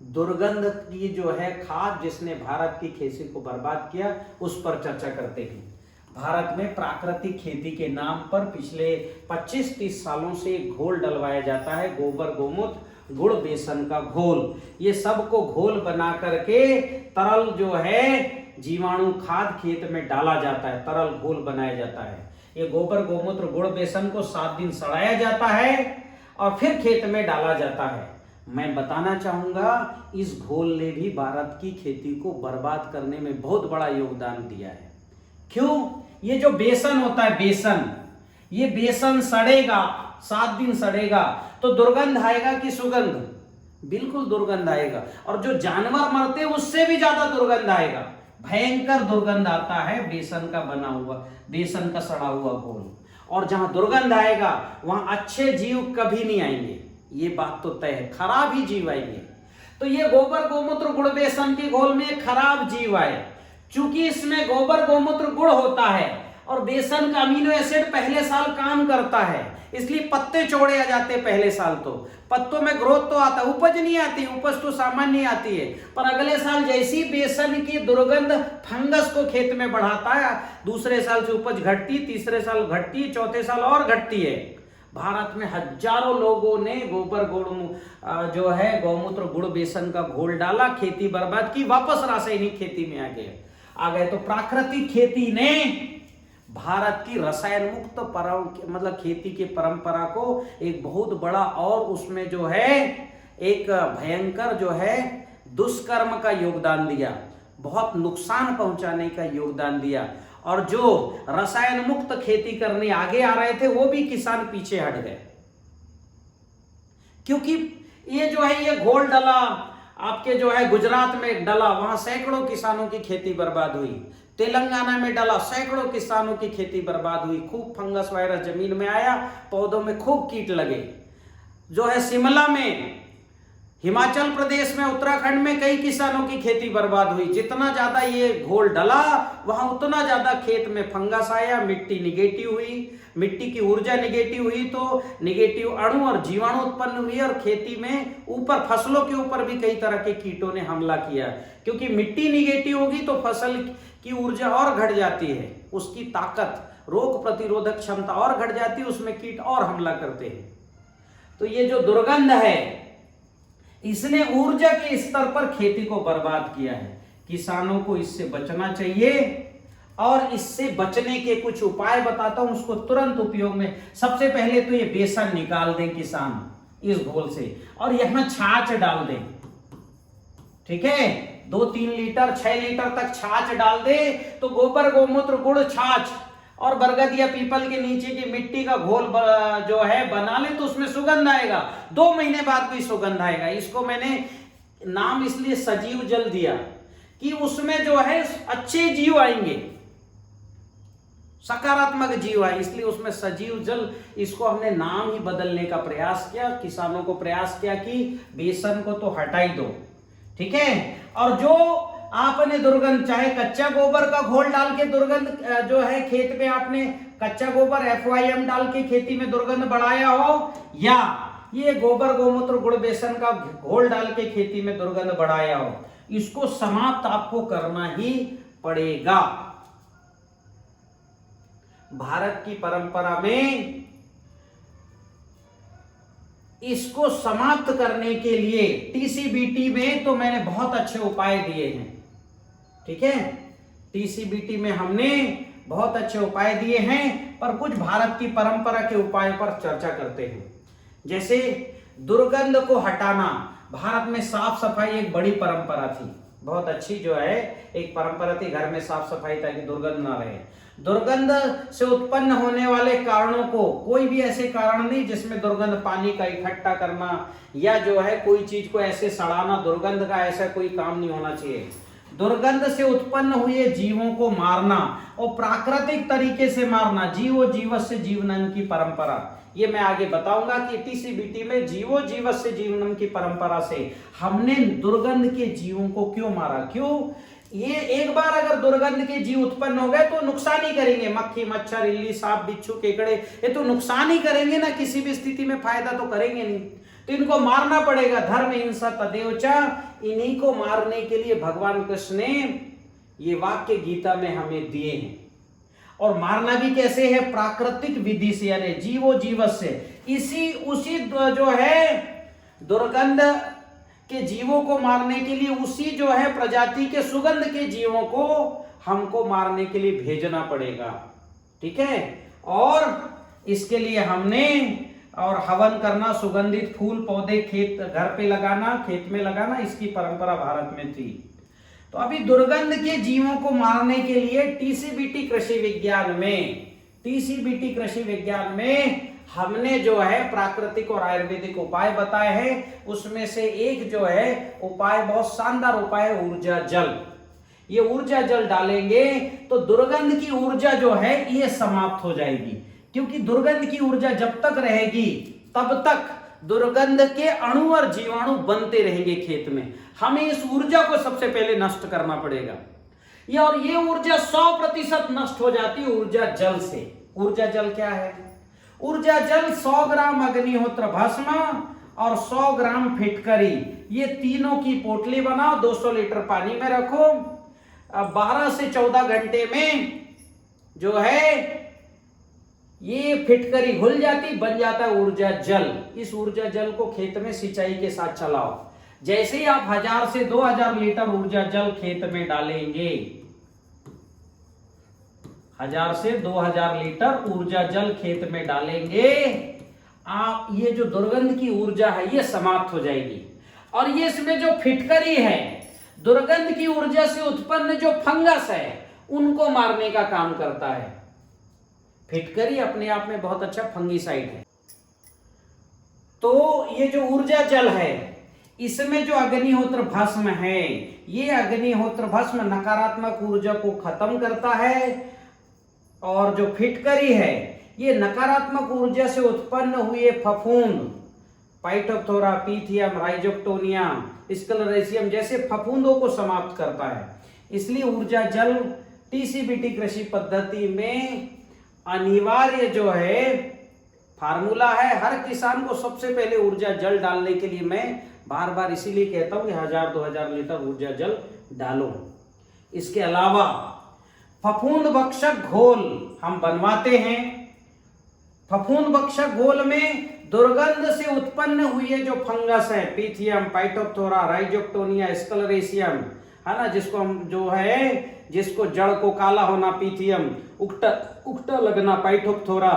दुर्गंध की जो है खाद जिसने भारत की खेती को बर्बाद किया, उस पर चर्चा करते हैं। भारत में प्राकृतिक खेती के नाम पर पिछले 25-30 सालों से एक घोल डलवाया जाता है, गोबर, गोमूत्र, गुड़, बेसन का घोल। ये सबको घोल बना करके तरल जो है जीवाणु खाद खेत में डाला जाता है, तरल घोल बनाया जाता है। ये गोबर, गोमूत्र, गुड़, बेसन को 7 दिन सड़ाया जाता है और फिर खेत में डाला जाता है। मैं बताना चाहूंगा इस घोल ने भी भारत की खेती को बर्बाद करने में बहुत बड़ा योगदान दिया है। क्यों? ये जो बेसन होता है, बेसन, ये बेसन सड़ेगा, 7 दिन सड़ेगा तो दुर्गंध आएगा कि सुगंध? बिल्कुल दुर्गंध आएगा। और जो जानवर मरते हैं उससे भी ज्यादा दुर्गंध आएगा, भयंकर दुर्गंध आता है बेसन का बना हुआ, बेसन का सड़ा हुआ घोल। और जहां दुर्गंध आएगा वहां अच्छे जीव कभी नहीं आएंगे, ये बात तो तय है, खराब ही जीव आएंगे। तो ये गोबर, गोमूत्र, गुड़, बेसन के घोल में खराब जीव आए। चूंकि इसमें गोबर, गोमूत्र, गुड़ होता है और बेसन का अमीनो एसिड पहले साल काम करता है, इसलिए पत्ते चौड़े आ जाते हैं पहले साल। तो पत्तों में ग्रोथ तो आता, उपज नहीं आती, उपज तो सामान्य आती है, पर अगले साल जैसी बेसन की दुर्गंध फंगस को खेत में बढ़ाता है, दूसरे साल से उपज घटती, तीसरे साल घटती, चौथे साल और घटती है। भारत में हजारों लोगों ने गोबर, गुड़ जो है गौमूत्र, गुड़, बेसन का घोल डाला, खेती बर्बाद की, वापस रासायनिक खेती में आ गए। तो प्राकृतिक खेती ने भारत की रसायन मुक्त मतलब खेती के परंपरा को एक बहुत बड़ा और उसमें जो है एक भयंकर जो है दुष्कर्म का योगदान दिया, बहुत नुकसान पहुंचाने का योगदान दिया। और जो रसायन मुक्त खेती करने आगे आ रहे थे वो भी किसान पीछे हट गए, क्योंकि ये जो है ये घोल डला आपके जो है गुजरात में डला, वहां सैकड़ों किसानों की खेती बर्बाद हुई। तेलंगाना में डला, सैकड़ों किसानों की खेती बर्बाद हुई। खूब फंगस वायरस जमीन में आया, पौधों में खूब कीट लगे। जो है शिमला में, हिमाचल प्रदेश में, उत्तराखंड में कई किसानों की खेती बर्बाद हुई। जितना ज्यादा ये घोल डला वहां उतना ज्यादा खेत में फंगस आया, मिट्टी निगेटिव हुई, मिट्टी की ऊर्जा निगेटिव हुई तो निगेटिव अणु और जीवाणु उत्पन्न हुई और खेती में ऊपर फसलों के ऊपर भी कई तरह के कीटों ने हमला किया। क्योंकि मिट्टी निगेटिव होगी तो फसल की ऊर्जा और घट जाती है, उसकी ताकत, रोग प्रतिरोधक क्षमता और घट जाती है, उसमें कीट और हमला करते हैं। तो ये जो दुर्गंध है इसने ऊर्जा के स्तर पर खेती को बर्बाद किया है। किसानों को इससे बचना चाहिए और इससे बचने के कुछ उपाय बताता हूं, उसको तुरंत उपयोग में। सबसे पहले तो ये बेसन निकाल दें किसान इस घोल से और यहां छाछ डाल दें, ठीक है, 2-3 लीटर 6 लीटर तक छाछ डाल दे तो गोबर, गोमूत्र, गुड़, छाछ और बरगद या पीपल के नीचे की मिट्टी का घोल जो है बना ले तो उसमें सुगंध आएगा। 2 महीने बाद भी सुगंध आएगा। इसको मैंने नाम इसलिए सजीव जल दिया कि उसमें जो है अच्छे जीव आएंगे, सकारात्मक जीव आए, इसलिए उसमें सजीव जल, इसको हमने नाम ही बदलने का प्रयास किया। किसानों को प्रयास किया कि बेसन को तो हटा ही दो, ठीक है। और जो आपने दुर्गंध, चाहे कच्चा गोबर का घोल डाल के दुर्गंध जो है खेत में आपने कच्चा गोबर FYM डाल के खेती में दुर्गंध बढ़ाया हो, या ये गोबर, गोमूत्र, गुड़, बेसन का घोल डाल के खेती में दुर्गंध बढ़ाया हो, इसको समाप्त आपको करना ही पड़ेगा। भारत की परंपरा में इसको समाप्त करने के लिए TCBT में तो मैंने बहुत अच्छे उपाय दिए हैं, ठीक है। TCBT में हमने बहुत अच्छे उपाय दिए हैं, पर कुछ भारत की परंपरा के उपायों पर चर्चा करते हैं। जैसे दुर्गंध को हटाना, भारत में साफ सफाई एक बड़ी परंपरा थी, बहुत अच्छी जो है एक परंपरा थी, घर में साफ सफाई ताकि दुर्गंध ना रहे। दुर्गंध से उत्पन्न होने वाले कारणों को, कोई भी ऐसे कारण नहीं जिसमें दुर्गंध, पानी का इकट्ठा करना या जो है कोई चीज को ऐसे सड़ाना, दुर्गंध का ऐसा कोई काम नहीं होना चाहिए। दुर्गंध से उत्पन्न हुए जीवों को मारना और प्राकृतिक तरीके से मारना, जीवो जीवस्य जीवनम की परंपरा, ये मैं आगे बताऊंगा कि TCBT में जीवो जीवस्य जीवनम की परंपरा से हमने दुर्गंध के जीवों को क्यों मारा। क्यों? ये एक बार अगर दुर्गंध के जीव उत्पन्न हो गए तो नुकसान ही करेंगे। मक्खी, मच्छर, इल्ली, सांप, बिच्छू, केकड़े, ये तो नुकसान ही करेंगे ना, किसी भी स्थिति में फायदा तो करेंगे नहीं। तो इनको मारना पड़ेगा। धर्म हिंसा तदेव च, इन्हीं को मारने के लिए भगवान कृष्ण ने ये वाक्य गीता में हमें दिए हैं। और मारना भी कैसे है? प्राकृतिक विधि से, यानी जीवो जीवस से। उसी जो है दुर्गंध के जीवों को मारने के लिए उसी जो है प्रजाति के सुगंध के जीवों को हमको मारने के लिए भेजना पड़ेगा। ठीक है। और इसके लिए हमने और हवन करना, सुगंधित फूल पौधे खेत घर पे लगाना, खेत में लगाना, इसकी परंपरा भारत में थी। तो अभी दुर्गंध के जीवों को मारने के लिए टीसीबीटी कृषि विज्ञान में हमने जो है प्राकृतिक और आयुर्वेदिक उपाय बताए हैं। उसमें से एक जो है उपाय, बहुत शानदार उपाय, ऊर्जा जल। ये ऊर्जा जल डालेंगे तो दुर्गंध की ऊर्जा जो है ये समाप्त हो जाएगी। क्योंकि दुर्गंध की ऊर्जा जब तक रहेगी तब तक दुर्गंध के अणु और जीवाणु बनते रहेंगे खेत में। हमें इस ऊर्जा को सबसे पहले नष्ट करना पड़ेगा। ये ऊर्जा 100% नष्ट हो जाती है ऊर्जा जल से। ऊर्जा जल क्या है? ऊर्जा जल 100 ग्राम अग्निहोत्र भस्म और 100 ग्राम फिटकरी, ये तीनों की पोटली बनाओ, 200 लीटर पानी में रखो। 12 से 14 घंटे में जो है ये फिटकरी घुल जाती, बन जाता है ऊर्जा जल। इस ऊर्जा जल को खेत में सिंचाई के साथ चलाओ। जैसे ही आप 1000 से 2000 लीटर ऊर्जा जल खेत में डालेंगे, 1000 से 2000 लीटर ऊर्जा जल खेत में डालेंगे, आप ये जो दुर्गंध की ऊर्जा है ये समाप्त हो जाएगी। और ये इसमें जो फिटकरी है, दुर्गंध की ऊर्जा से उत्पन्न जो फंगस है उनको मारने का काम करता है। फिटकरी अपने आप में बहुत अच्छा फंगीसाइड है। तो ये जो ऊर्जा जल है इसमें जो अग्निहोत्र भस्म है, ये अग्निहोत्र भस्म नकारात्मक ऊर्जा को खत्म करता है। और जो फिटकरी है ये नकारात्मक ऊर्जा से उत्पन्न हुए फफूंद, पाइटोप्थोरा, पीथियम, राइजोक्टोनिया, स्क्लेरेसियम जैसे फफूंदों को समाप्त करता है। इसलिए ऊर्जा जल टीसीबीटी कृषि पद्धति में अनिवार्य जो है फार्मूला है। हर किसान को सबसे पहले ऊर्जा जल डालने के लिए मैं बार बार इसीलिए कहता हूं कि 1000-2000 लीटर ऊर्जा जल डालो। इसके अलावा फफूंद भक्षक घोल हम बनवाते हैं। फफूंद भक्षक घोल में दुर्गंध से उत्पन्न हुई जो फंगस है, पीथियम, पाइटोप्थोरा, राइजोक्टोनिया, स्क्लेरेसियम, है ना, जिसको हम जो है जिसको जड़ को काला होना पीथियम, उकटा लगना पाइटोप्थोरा,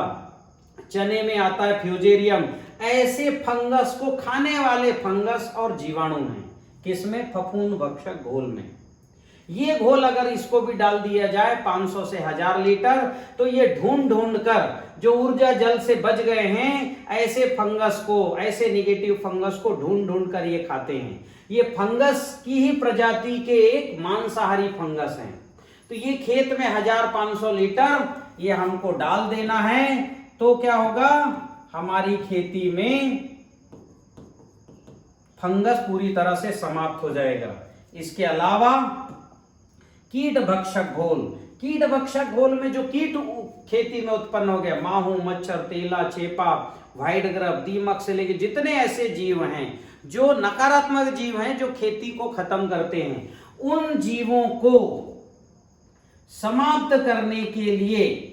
चने में आता है फ्यूजेरियम, ऐसे फंगस को खाने वाले फंगस और जीवाणु हैं। किसमें? फफूंद भक्षक घोल में। ये घोल अगर इसको भी डाल दिया जाए 500 से 1000 लीटर, तो ये ढूंढ कर जो ऊर्जा जल से बच गए हैं ऐसे फंगस को, ऐसे निगेटिव फंगस को ढूंढ कर ये खाते हैं। ये फंगस की ही प्रजाति के एक मांसाहारी फंगस हैं। तो ये खेत में 1500 लीटर ये हमको डाल देना है। तो क्या होगा? हमारी खेती में फंगस पूरी तरह से समाप्त हो जाएगा। इसके अलावा कीट भक्षक घोल, कीट भक्षक घोल में जो कीट खेती में उत्पन्न हो गया, माहू, मच्छर, तेला, चेपा, व्हाइट ग्रब, दीमक से लेके जितने ऐसे जीव हैं जो नकारात्मक जीव हैं जो खेती को खत्म करते हैं, उन जीवों को समाप्त करने के लिए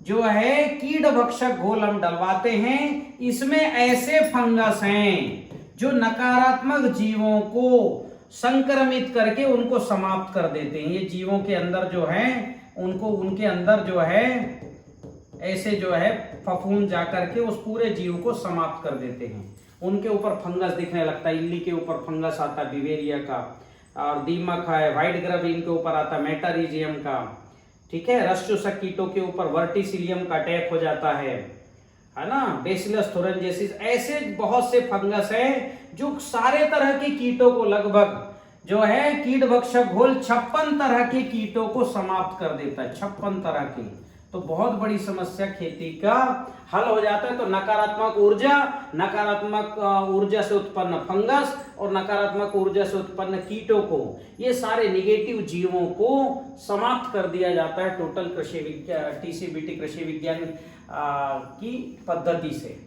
जो है कीट भक्षक घोल हम डलवाते हैं। इसमें ऐसे फंगस हैं जो नकारात्मक जीवों को संक्रमित करके उनको समाप्त कर देते हैं। ये जीवों के अंदर जो है उनको, उनके अंदर जो है ऐसे जो है फफूंद जाकर के उस पूरे जीव को समाप्त कर देते हैं। उनके ऊपर फंगस दिखने लगता है। इल्ली के ऊपर फंगस आता है बिवेरिया का, और दीमक है, व्हाइट ग्रब इनके ऊपर आता है मेटारिजियम का, ठीक है। रस चूसक कीटों के ऊपर वर्टिसिलियम का अटैक हो जाता है ना, बेसिलस थुरिंजेसिस, ऐसे बहुत से फंगस है जो सारे तरह के कीटों को लगभग जो है कीट भक्षक घोल 56 तरह के कीटों को समाप्त कर देता है। 56 तरह के, तो बहुत बड़ी समस्या खेती का हल हो जाता है। तो नकारात्मक ऊर्जा से उत्पन्न फंगस और नकारात्मक ऊर्जा से उत्पन्न कीटों को, ये सारे निगेटिव जीवों को समाप्त कर दिया जाता है टोटल कृषि विज्ञान, टीसीबीटी कृषि विज्ञान की पद्धति से।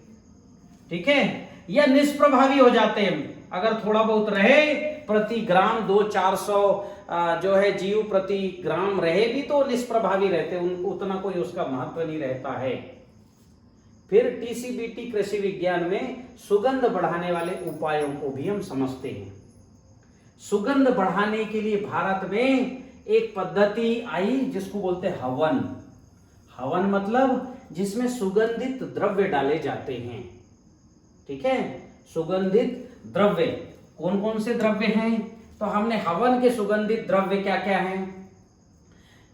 ठीक है, या निष्प्रभावी हो जाते हैं। अगर थोड़ा बहुत रहे, प्रति ग्राम 200-400 जो है जीव प्रति ग्राम रहे भी तो निष्प्रभावी रहते, उनको उतना कोई उसका महत्व नहीं रहता है। फिर टीसीबीटी कृषि विज्ञान में सुगंध बढ़ाने वाले उपायों को भी हम समझते हैं। सुगंध बढ़ाने के लिए भारत में एक पद्धति आई जिसको बोलते हैं हवन। हवन मतलब जिसमें सुगंधित द्रव्य डाले जाते हैं। ठीक है, सुगंधित द्रव्य कौन कौन से द्रव्य हैं? तो हमने हवन के सुगंधित द्रव्य क्या क्या हैं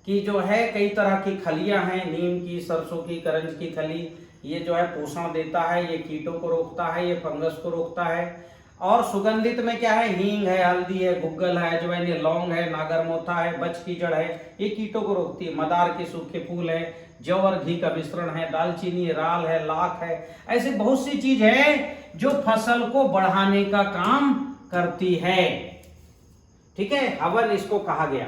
कि जो है कई तरह की खलियां हैं, नीम की, सरसों की, करंज की खली, ये जो है पोषण देता है, ये कीटों को रोकता है, ये फंगस को रोकता है। और सुगंधित में क्या है? हींग है, हल्दी है, गुग्गल है, अजवाइन है, लौंग है, नागरमोथा है, बच की जड़ है, ये कीटों को रोकती है। मदार के सूखे फूल है, जौ और घी का मिश्रण है, दालचीनी, राल है, लाख है, ऐसी बहुत सी चीज है जो फसल को बढ़ाने का काम करती है। ठीक है, हवन इसको कहा गया।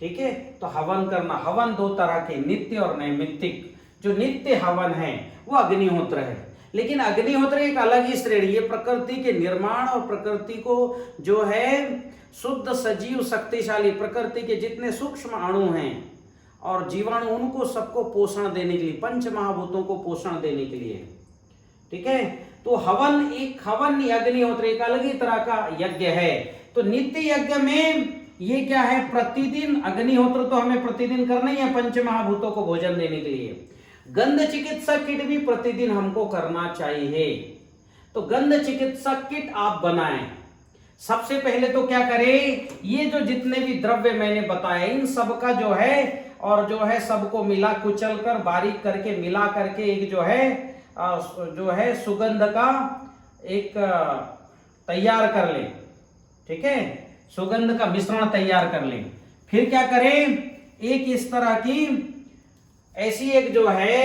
ठीक है, तो हवन करना, हवन दो तरह के, नित्य और नैमित्तिक। जो नित्य हवन है वो अग्निहोत्र है, लेकिन अग्निहोत्र एक अलग ही श्रेणी, ये प्रकृति के निर्माण और प्रकृति को जो है शुद्ध सजीव शक्तिशाली प्रकृति के जितने सूक्ष्म अणु हैं और जीवाणु, उनको सबको पोषण देने के लिए, पंच महाभूतों को पोषण देने के लिए। ठीक है, तो हवन एक हवन अग्निहोत्र एक अलग ही तरह का यज्ञ है। तो नित्य यज्ञ में ये क्या है? प्रतिदिन अग्निहोत्र तो हमें प्रतिदिन करना ही है पंच महाभूतों को भोजन देने के लिए। गंध चिकित्सक किट भी प्रतिदिन हमको करना चाहिए। तो गंध चिकित्सक किट आप बनाएं। सबसे पहले तो क्या करें, ये जो जितने भी द्रव्य मैंने बताए इन सब का जो है और जो है सबको मिला कुचल कर बारीक करके मिला करके एक जो है सुगंध का एक तैयार कर लें। ठीक है, सुगंध का मिश्रण तैयार कर लें। फिर क्या करें, एक इस तरह की ऐसी एक जो है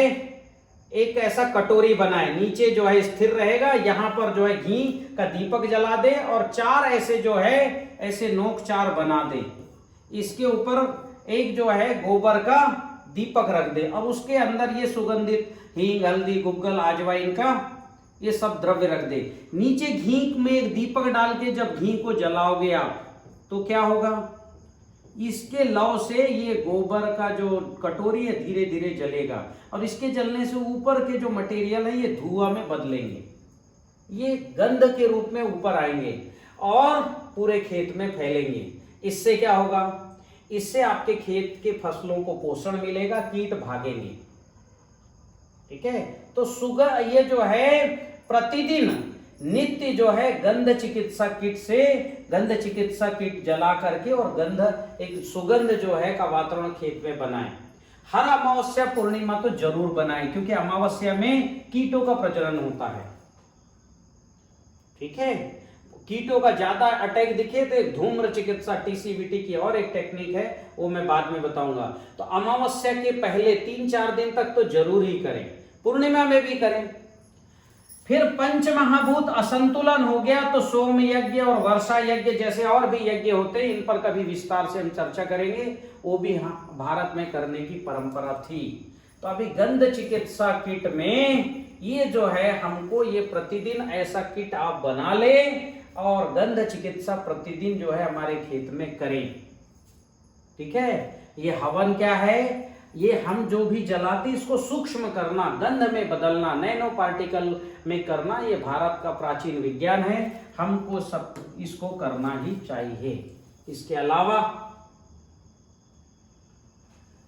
एक ऐसा कटोरी बनाए, नीचे जो है स्थिर रहेगा, यहां पर जो है घी का दीपक जला दे और 4 ऐसे जो है ऐसे नोक 4 बना दे। इसके ऊपर एक जो है गोबर का दीपक रख दे। अब उसके अंदर ये सुगंधित हींग, हल्दी, गुग्गल, अजवाइन का ये सब द्रव्य रख दे। नीचे घी में एक दीपक डाल के जब घी को जलाओगे आप तो क्या होगा, इसके लौ से ये गोबर का जो कटोरी है धीरे धीरे जलेगा और इसके जलने से ऊपर के जो मटेरियल है ये धुआं में बदलेंगे, ये गंध के रूप में ऊपर आएंगे और पूरे खेत में फैलेंगे। इससे क्या होगा, इससे आपके खेत के फसलों को पोषण मिलेगा, कीट भागेंगे। ठीक है, तो सुगंध ये जो है प्रतिदिन नित्य जो है गंध चिकित्सा किट से गंध चिकित्सा किट जला करके और गंध एक सुगंध जो है का वातावरण खेत में बनाएं। हर अमावस्या पूर्णिमा तो जरूर बनाएं क्योंकि अमावस्या में कीटों का प्रजनन होता है। ठीक है, कीटों का ज्यादा अटैक दिखे तो एक धूम्र चिकित्सा टीसीबीटी की और एक टेक्निक है, वो मैं बाद में बताऊंगा। तो अमावस्या के पहले 3-4 दिन तक तो जरूर ही करें, पूर्णिमा में भी करें। फिर पंच महाभूत असंतुलन हो गया तो सोम यज्ञ और वर्षा यज्ञ जैसे और भी यज्ञ होते हैं, इन पर कभी विस्तार से हम चर्चा करेंगे। वो भी भारत में करने की परंपरा थी। तो अभी गंध चिकित्सा किट में ये जो है हमको ये प्रतिदिन ऐसा किट आप बना ले और गंध चिकित्सा प्रतिदिन जो है हमारे खेत में करें। ठीक है, ये हवन क्या है, ये हम जो भी जलाते इसको सूक्ष्म करना, गंध में बदलना, नैनो पार्टिकल में करना, ये भारत का प्राचीन विज्ञान है, हमको सब इसको करना ही चाहिए। इसके अलावा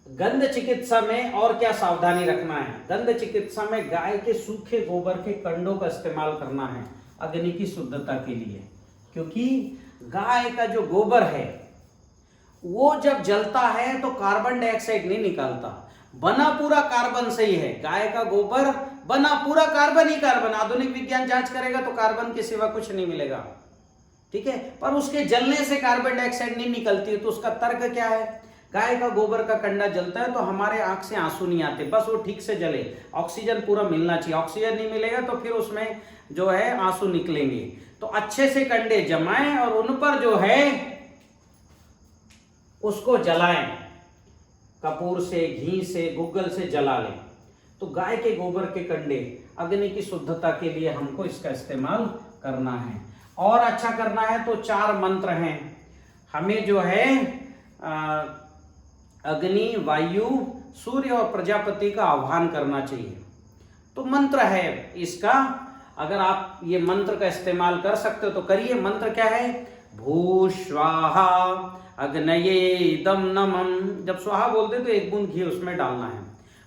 गंध चिकित्सा में और क्या सावधानी रखना है, गंध चिकित्सा में गाय के सूखे गोबर के कंडों का इस्तेमाल करना है अग्नि की शुद्धता के लिए, क्योंकि गाय का जो गोबर है वो जब जलता है तो कार्बन डाइऑक्साइड नहीं निकालता, बना पूरा कार्बन से ही है। गाय का गोबर बना पूरा कार्बन ही कार्बन, आधुनिक विज्ञान जांच करेगा तो कार्बन के सिवा कुछ नहीं मिलेगा। ठीक है, पर उसके जलने से कार्बन डाइऑक्साइड नहीं निकलती है। तो उसका तर्क क्या है, गाय का गोबर का कंडा जलता है तो हमारे आंख से आंसू नहीं आते, बस वो ठीक से जले, ऑक्सीजन पूरा मिलना चाहिए। ऑक्सीजन नहीं मिलेगा तो फिर उसमें जो है आंसू निकलेंगे। तो अच्छे से कंडे जमाएं और उन पर जो है उसको जलाएं, कपूर से, घी से, गुग्गल से जला लें। तो गाय के गोबर के कंडे अग्नि की शुद्धता के लिए हमको इसका इस्तेमाल करना है। और अच्छा करना है तो 4 मंत्र हैं हमें जो है अग्नि, वायु, सूर्य और प्रजापति का आह्वान करना चाहिए। तो मंत्र है इसका, अगर आप ये मंत्र का इस्तेमाल कर सकते हो तो करिए। मंत्र क्या है? भू स्वाहा अग्नये इदं नमः। जब स्वाहा बोलते तो 1 बूंद घी उसमें डालना है।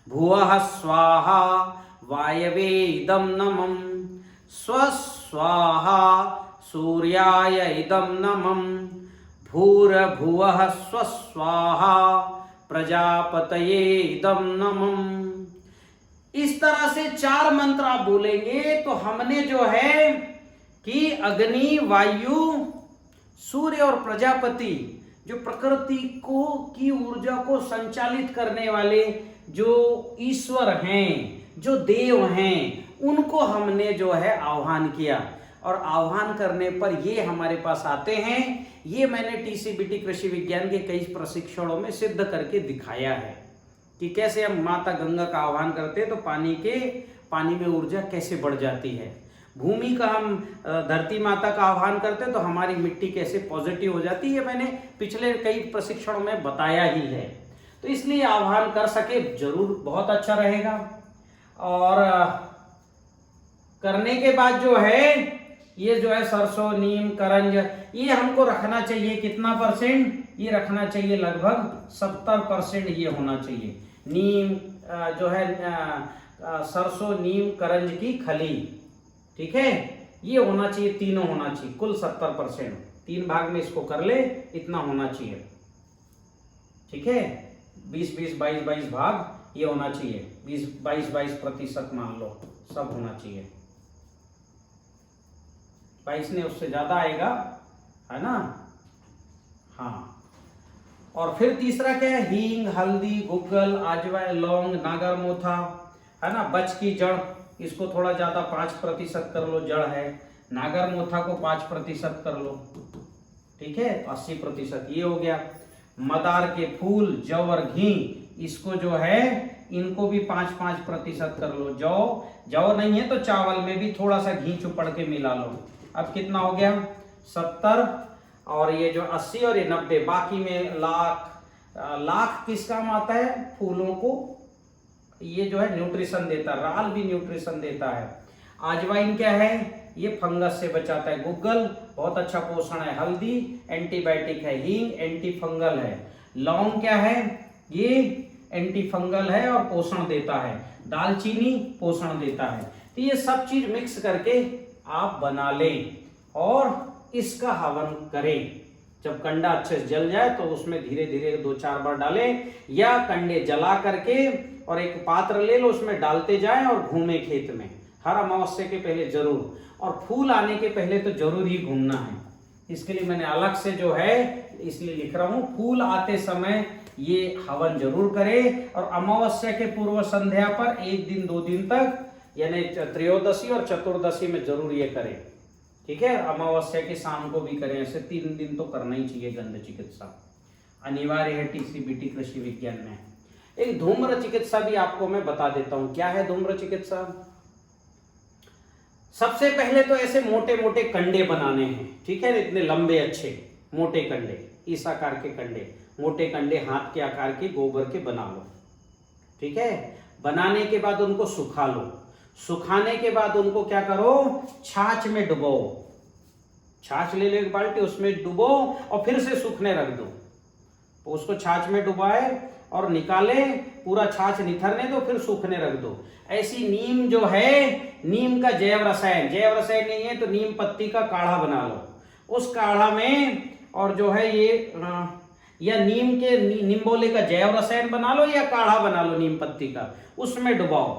भुवः स्वाहा वायवे इदं नमः, स्वस्वाहा सूर्याय इदं नमः, भूर्भुवः स्वस्वाहा प्रजापतये इदं नमः। इस तरह से 4 मंत्र आप बोलेंगे तो हमने जो है कि अग्नि, वायु, सूर्य और प्रजापति जो प्रकृति को की ऊर्जा को संचालित करने वाले जो ईश्वर हैं, जो देव हैं, उनको हमने जो है आह्वान किया। और आह्वान करने पर ये हमारे पास आते हैं। ये मैंने टीसीबीटी कृषि विज्ञान के कई प्रशिक्षणों में सिद्ध करके दिखाया है कि कैसे हम माता गंगा का आह्वान करते हैं तो पानी में ऊर्जा कैसे बढ़ जाती है। भूमि का हम धरती माता का आह्वान करते हैं तो हमारी मिट्टी कैसे पॉजिटिव हो जाती है। मैंने पिछले कई प्रशिक्षणों में बताया ही है। तो इसलिए आह्वान कर सके जरूर बहुत अच्छा रहेगा। और करने के बाद जो है ये जो है सरसों, नीम, करंज, ये हमको रखना चाहिए कितना %? ये रखना चाहिए लगभग 70% ये होना चाहिए। नीम जो है सरसों, नीम, करंज की खली, ठीक है, ये होना चाहिए, तीनों होना चाहिए, कुल 70%। 3 भाग में इसको कर ले, इतना होना चाहिए, ठीक है। 20-20, 22-22 भाग ये होना चाहिए, 22% मान लो सब होना चाहिए। 22 ने उससे ज्यादा आएगा, है ना। हाँ, और फिर तीसरा क्या है? हींग, हल्दी, गुग्गल, अजवाइन, लौंग, नागरमोथा, है ना। बच की जड़, इसको थोड़ा ज्यादा 5% कर लो, जड़ है। नागरमोथा को 5% कर लो, ठीक है, 80% ये हो गया। मदार के फूल, जौ और घी, इसको जो है इनको भी 5-5% कर लो। जौ नहीं है तो चावल में भी थोड़ा सा घी चुपड़ के मिला लो। अब कितना हो गया? 70, और ये जो 80 और ये 90, बाकी में लाख किस काम आता है? फूलों को ये जो है न्यूट्रिशन देता है, राल भी न्यूट्रिशन देता है। अजवाइन क्या है? ये फंगस से बचाता है। गुग्गल बहुत अच्छा पोषण है। हल्दी एंटीबायोटिक है। हींग एंटी फंगल है। लौंग क्या है? ये एंटी फंगल है और पोषण देता है। दालचीनी पोषण देता है। तो ये सब चीज मिक्स करके आप बना लें और इसका हवन करें। जब कंडा अच्छे से जल जाए तो उसमें धीरे धीरे 2-4 बार डालें, या कंडे जला करके और एक पात्र ले लो, उसमें डालते जाएं और घूमें खेत में हर अमावस्या के पहले जरूर। और फूल आने के पहले तो जरूर ही घूमना है। इसके लिए मैंने अलग से जो है इसलिए लिख रहा हूं, फूल आते समय ये हवन जरूर करें। और अमावस्या के पूर्व संध्या पर 1 दिन 2 दिन तक, यानी त्रयोदशी और चतुर्दशी में जरूर ये करें, ठीक है। अमावस्या के शाम को भी करें, ऐसे 3 दिन तो करना ही चाहिए। गंध चिकित्सा अनिवार्य है टीसीबीटी कृषि विज्ञान में। एक धूम्र चिकित्सा भी आपको मैं बता देता हूं। क्या है धूम्र चिकित्सा? सबसे पहले तो ऐसे मोटे मोटे कंडे बनाने हैं, ठीक है, इतने लंबे अच्छे मोटे कंडे, इस आकार के कंडे, मोटे कंडे हाथ के आकार के गोबर के बना लो, ठीक है। बनाने के बाद उनको सुखा लो। सुखाने के बाद उनको क्या करो? छाछ में डुबो। छाछ ले लो 1 बाल्टी, उसमें डुबो और फिर से सूखने रख दो। तो उसको छाछ में डुबाए और निकाले, पूरा छाछ निथरने दो, फिर सूखने रख दो। ऐसी नीम जो है, नीम का जैव रसायन नहीं है तो नीम पत्ती का काढ़ा बना लो। उस काढ़ा में और जो है ये या निम्बोले का जैव रसायन बना लो या काढ़ा बना लो नीम पत्ती का, उसमें डुबाओ।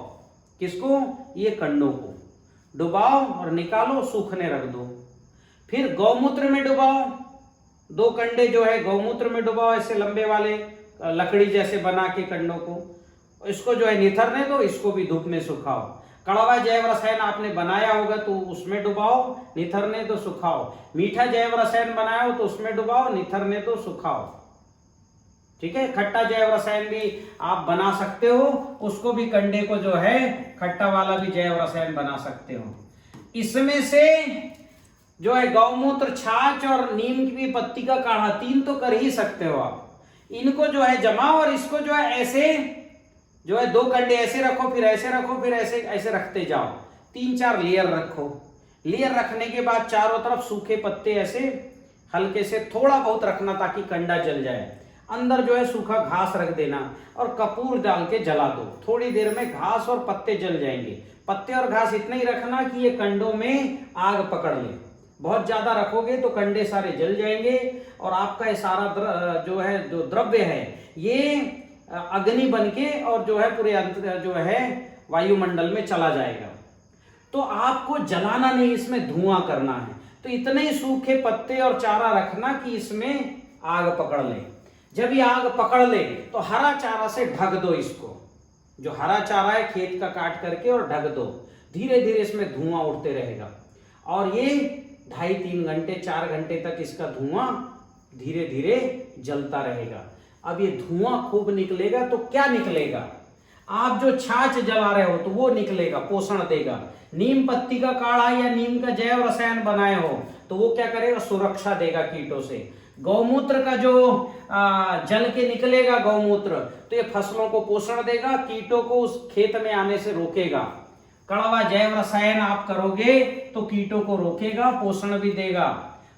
किसको? ये कंडों को डुबाओ और निकालो, सूखने रख दो। फिर गौमूत्र में डुबाओ। 2 कंडे जो है गौमूत्र में डुबाओ, ऐसे लंबे वाले लकड़ी जैसे बना के कंडों को। इसको जो है निथरने दो, इसको भी धूप में सुखाओ। कड़वा जैव रसायन आपने बनाया होगा तो उसमें डुबाओ, निथरने दो, सुखाओ। मीठा जैव रसायन बनाया हो तो उसमें डुबाओ, निथरने दो, सुखाओ। ठीक है, खट्टा जैव रसायन भी आप बना सकते हो, उसको भी कंडे को जो है खट्टा वाला भी जैव रसायन बना सकते हो। इसमें से जो है गौमूत्र, छाछ और नीम की पत्ती का काढ़ा, 3 तो कर ही सकते हो आप। इनको जो है जमाओ और इसको जो है ऐसे जो है 2 कंडे ऐसे रखो, फिर ऐसे रखो, फिर ऐसे ऐसे रखते जाओ, 3-4 लेयर रखो। लेयर रखने के बाद चारों तरफ सूखे पत्ते ऐसे हल्के से थोड़ा बहुत रखना ताकि कंडा जल जाए। अंदर जो है सूखा घास रख देना और कपूर डाल के जला दो। थोड़ी देर में घास और पत्ते जल जाएंगे। पत्ते और घास इतना ही रखना कि ये कंडों में आग पकड़ ले। बहुत ज्यादा रखोगे तो कंडे सारे जल जाएंगे और आपका ये सारा जो है जो द्रव्य है ये अग्नि बनके और जो है पूरे जो है वायुमंडल में चला जाएगा। तो आपको जलाना नहीं, इसमें धुआं करना है। तो इतने ही सूखे पत्ते और चारा रखना कि इसमें आग पकड़ ले। जब ये आग पकड़ ले तो हरा चारा से ढक दो इसको, जो हरा चारा है खेत का काट करके और ढक दो। धीरे धीरे इसमें धुआं उठते रहेगा और ये 2.5-3 घंटे 4 घंटे तक इसका धुआं धीरे धीरे जलता रहेगा। अब ये धुआं खूब निकलेगा तो क्या निकलेगा, आप जो छाछ जला रहे हो तो वो निकलेगा, पोषण देगा। नीम पत्ती का काढ़ा या नीम का जैव रसायन बनाए हो तो वो क्या करेगा, सुरक्षा देगा कीटों से। गौमूत्र का जो जल के निकलेगा गौमूत्र, तो ये फसलों को पोषण देगा, कीटों को उस खेत में आने से रोकेगा। कड़वा जैव रसायन आप करोगे तो कीटों को रोकेगा, पोषण भी देगा।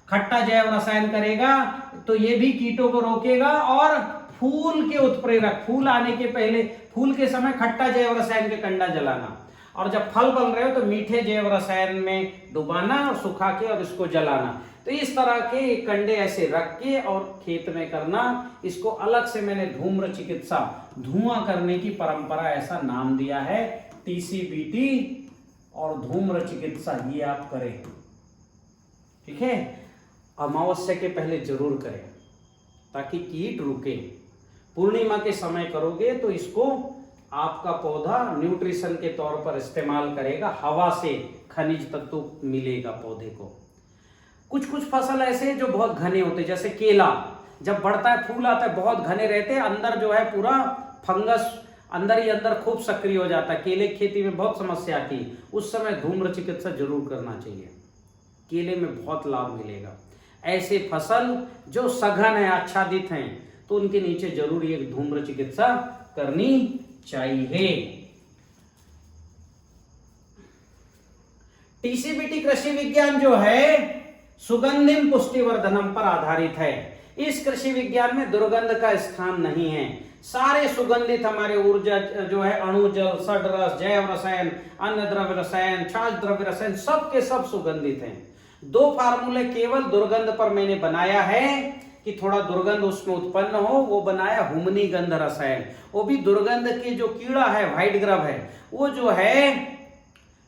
खट्टा जैव रसायन करेगा तो ये भी कीटों को रोकेगा और फूल के उत्प्रेरक, फूल आने के पहले, फूल के समय खट्टा जैव रसायन के कंडा जलाना और जब फल बन रहे हो तो मीठे जैव रसायन में डुबाना और सुखा के और इसको जलाना। तो इस तरह के कंडे ऐसे रख के और खेत में करना, इसको अलग से मैंने धूम्र चिकित्सा, धुआं करने की परंपरा ऐसा नाम दिया है, टीसीबीटी और धूम्र चिकित्सा, ये आप करें। ठीक है, अमावस्या के पहले जरूर करें ताकि कीट रुके। पूर्णिमा के समय करोगे तो इसको आपका पौधा न्यूट्रिशन के तौर पर इस्तेमाल करेगा, हवा से खनिज तत्व मिलेगा पौधे को। कुछ कुछ फसल ऐसे जो बहुत घने होते, जैसे केला जब बढ़ता है, फूल आता है, बहुत घने रहते हैं, अंदर जो है पूरा फंगस अंदर ही अंदर खूब सक्रिय हो जाता है। केले की खेती में बहुत समस्या आती है, उस समय धूम्र चिकित्सा जरूर करना चाहिए, केले में बहुत लाभ मिलेगा। ऐसे फसल जो सघन है, आच्छादित हैं, तो उनके नीचे जरूर एक धूम्र चिकित्सा करनी चाहिए। टीसीबीटी कृषि विज्ञान जो है सुगंधिम पुष्टिवर्धनम पर आधारित है। इस कृषि विज्ञान में दुर्गंध का स्थान नहीं है। सारे सुगंधित हमारे ऊर्जा जो है, अणु जल, षडरस, जैव रसायन, अन्न द्रव्य रसायन, छाछ द्रव्य रसायन, सब के सब सुगंधित हैं। 2 फार्मूले केवल दुर्गंध पर मैंने बनाया है कि थोड़ा दुर्गंध उसमें उत्पन्न हो, वो बनाया हुमनी गंध रसायन। वो भी दुर्गंध के जो कीड़ा है, व्हाइट ग्रब है, वो जो है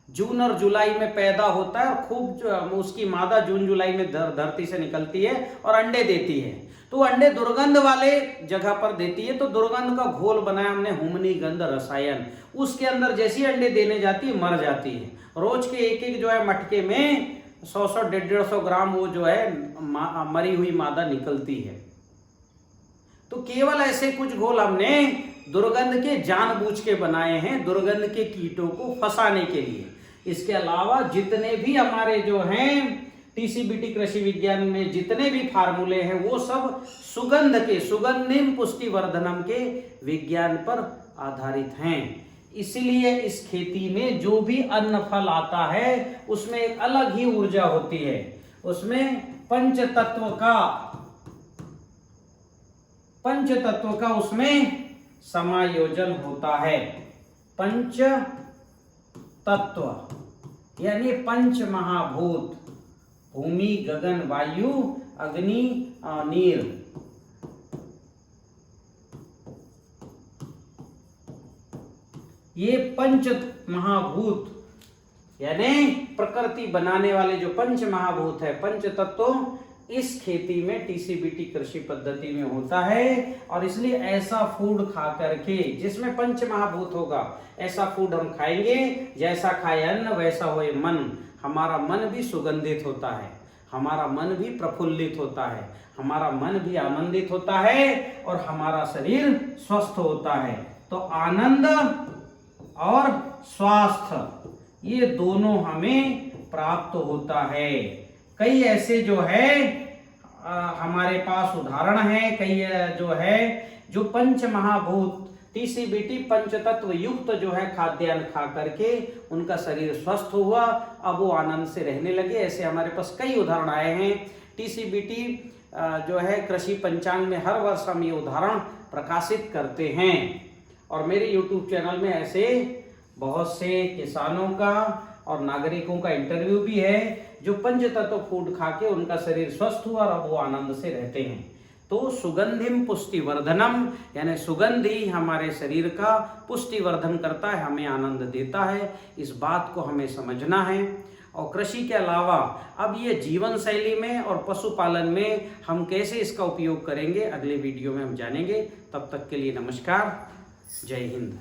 जून और जुलाई में पैदा होता है और खूब उसकी मादा जून जुलाई में धरती से निकलती है और अंडे देती है। तो अंडे दुर्गंध वाले जगह पर देती है, तो दुर्गंध का घोल बनाया हमने हुमनी गंध रसायन। उसके अंदर जैसी अंडे देने जाती है मर जाती है। रोज के एक जो है मटके में 100-100, 150 ग्राम वो जो है मरी हुई मादा निकलती है। तो केवल ऐसे कुछ घोल हमने दुर्गंध के जानबूझ के बनाए हैं, दुर्गंध के कीटों को फंसाने के लिए। इसके अलावा जितने भी हमारे जो हैं टीसीबीटी कृषि विज्ञान में जितने भी फार्मूले हैं वो सब सुगंध के, सुगंधिम पुष्टिवर्धनम के विज्ञान पर आधारित हैं। इसलिए इस खेती में जो भी अन्न फल आता है उसमें एक अलग ही ऊर्जा होती है। उसमें पंच तत्व का उसमें समायोजन होता है। पंच तत्व यानी 5 महाभूत, भूमि, गगन, वायु, अग्नि, नीर। ये 5 महाभूत यानी प्रकृति बनाने वाले जो 5 महाभूत है, पंच तत्व, इस खेती में टीसीबीटी कृषि पद्धति में होता है। और इसलिए ऐसा फूड खा करके जिसमें 5 महाभूत होगा, ऐसा फूड हम खाएंगे, जैसा खाए अन्न वैसा होए मन। हमारा मन भी सुगंधित होता है, हमारा मन भी प्रफुल्लित होता है, हमारा मन भी आनंदित होता है और हमारा शरीर स्वस्थ होता है। तो आनंद और स्वास्थ्य ये दोनों हमें प्राप्त होता है। कई ऐसे जो है हमारे पास उदाहरण है, कई जो है जो पंच महाभूत टीसीबीटी पंच तत्व युक्त जो है खाद्यान्न खा करके उनका शरीर स्वस्थ हुआ, अब वो आनंद से रहने लगे। ऐसे हमारे पास कई उदाहरण आए हैं। टीसीबीटी जो है कृषि पंचांग में हर वर्ष हम ये उदाहरण प्रकाशित करते हैं और मेरे YouTube चैनल में ऐसे बहुत से किसानों का और नागरिकों का इंटरव्यू भी है जो पंच तत्व फूड खा के उनका शरीर स्वस्थ हुआ और अब वो आनंद से रहते हैं। तो सुगंधिम पुष्टिवर्धनम यानी सुगंध ही हमारे शरीर का पुष्टिवर्धन करता है, हमें आनंद देता है। इस बात को हमें समझना है। और कृषि के अलावा अब ये जीवन शैली में और पशुपालन में हम कैसे इसका उपयोग करेंगे अगले वीडियो में हम जानेंगे। तब तक के लिए नमस्कार, जय हिंद।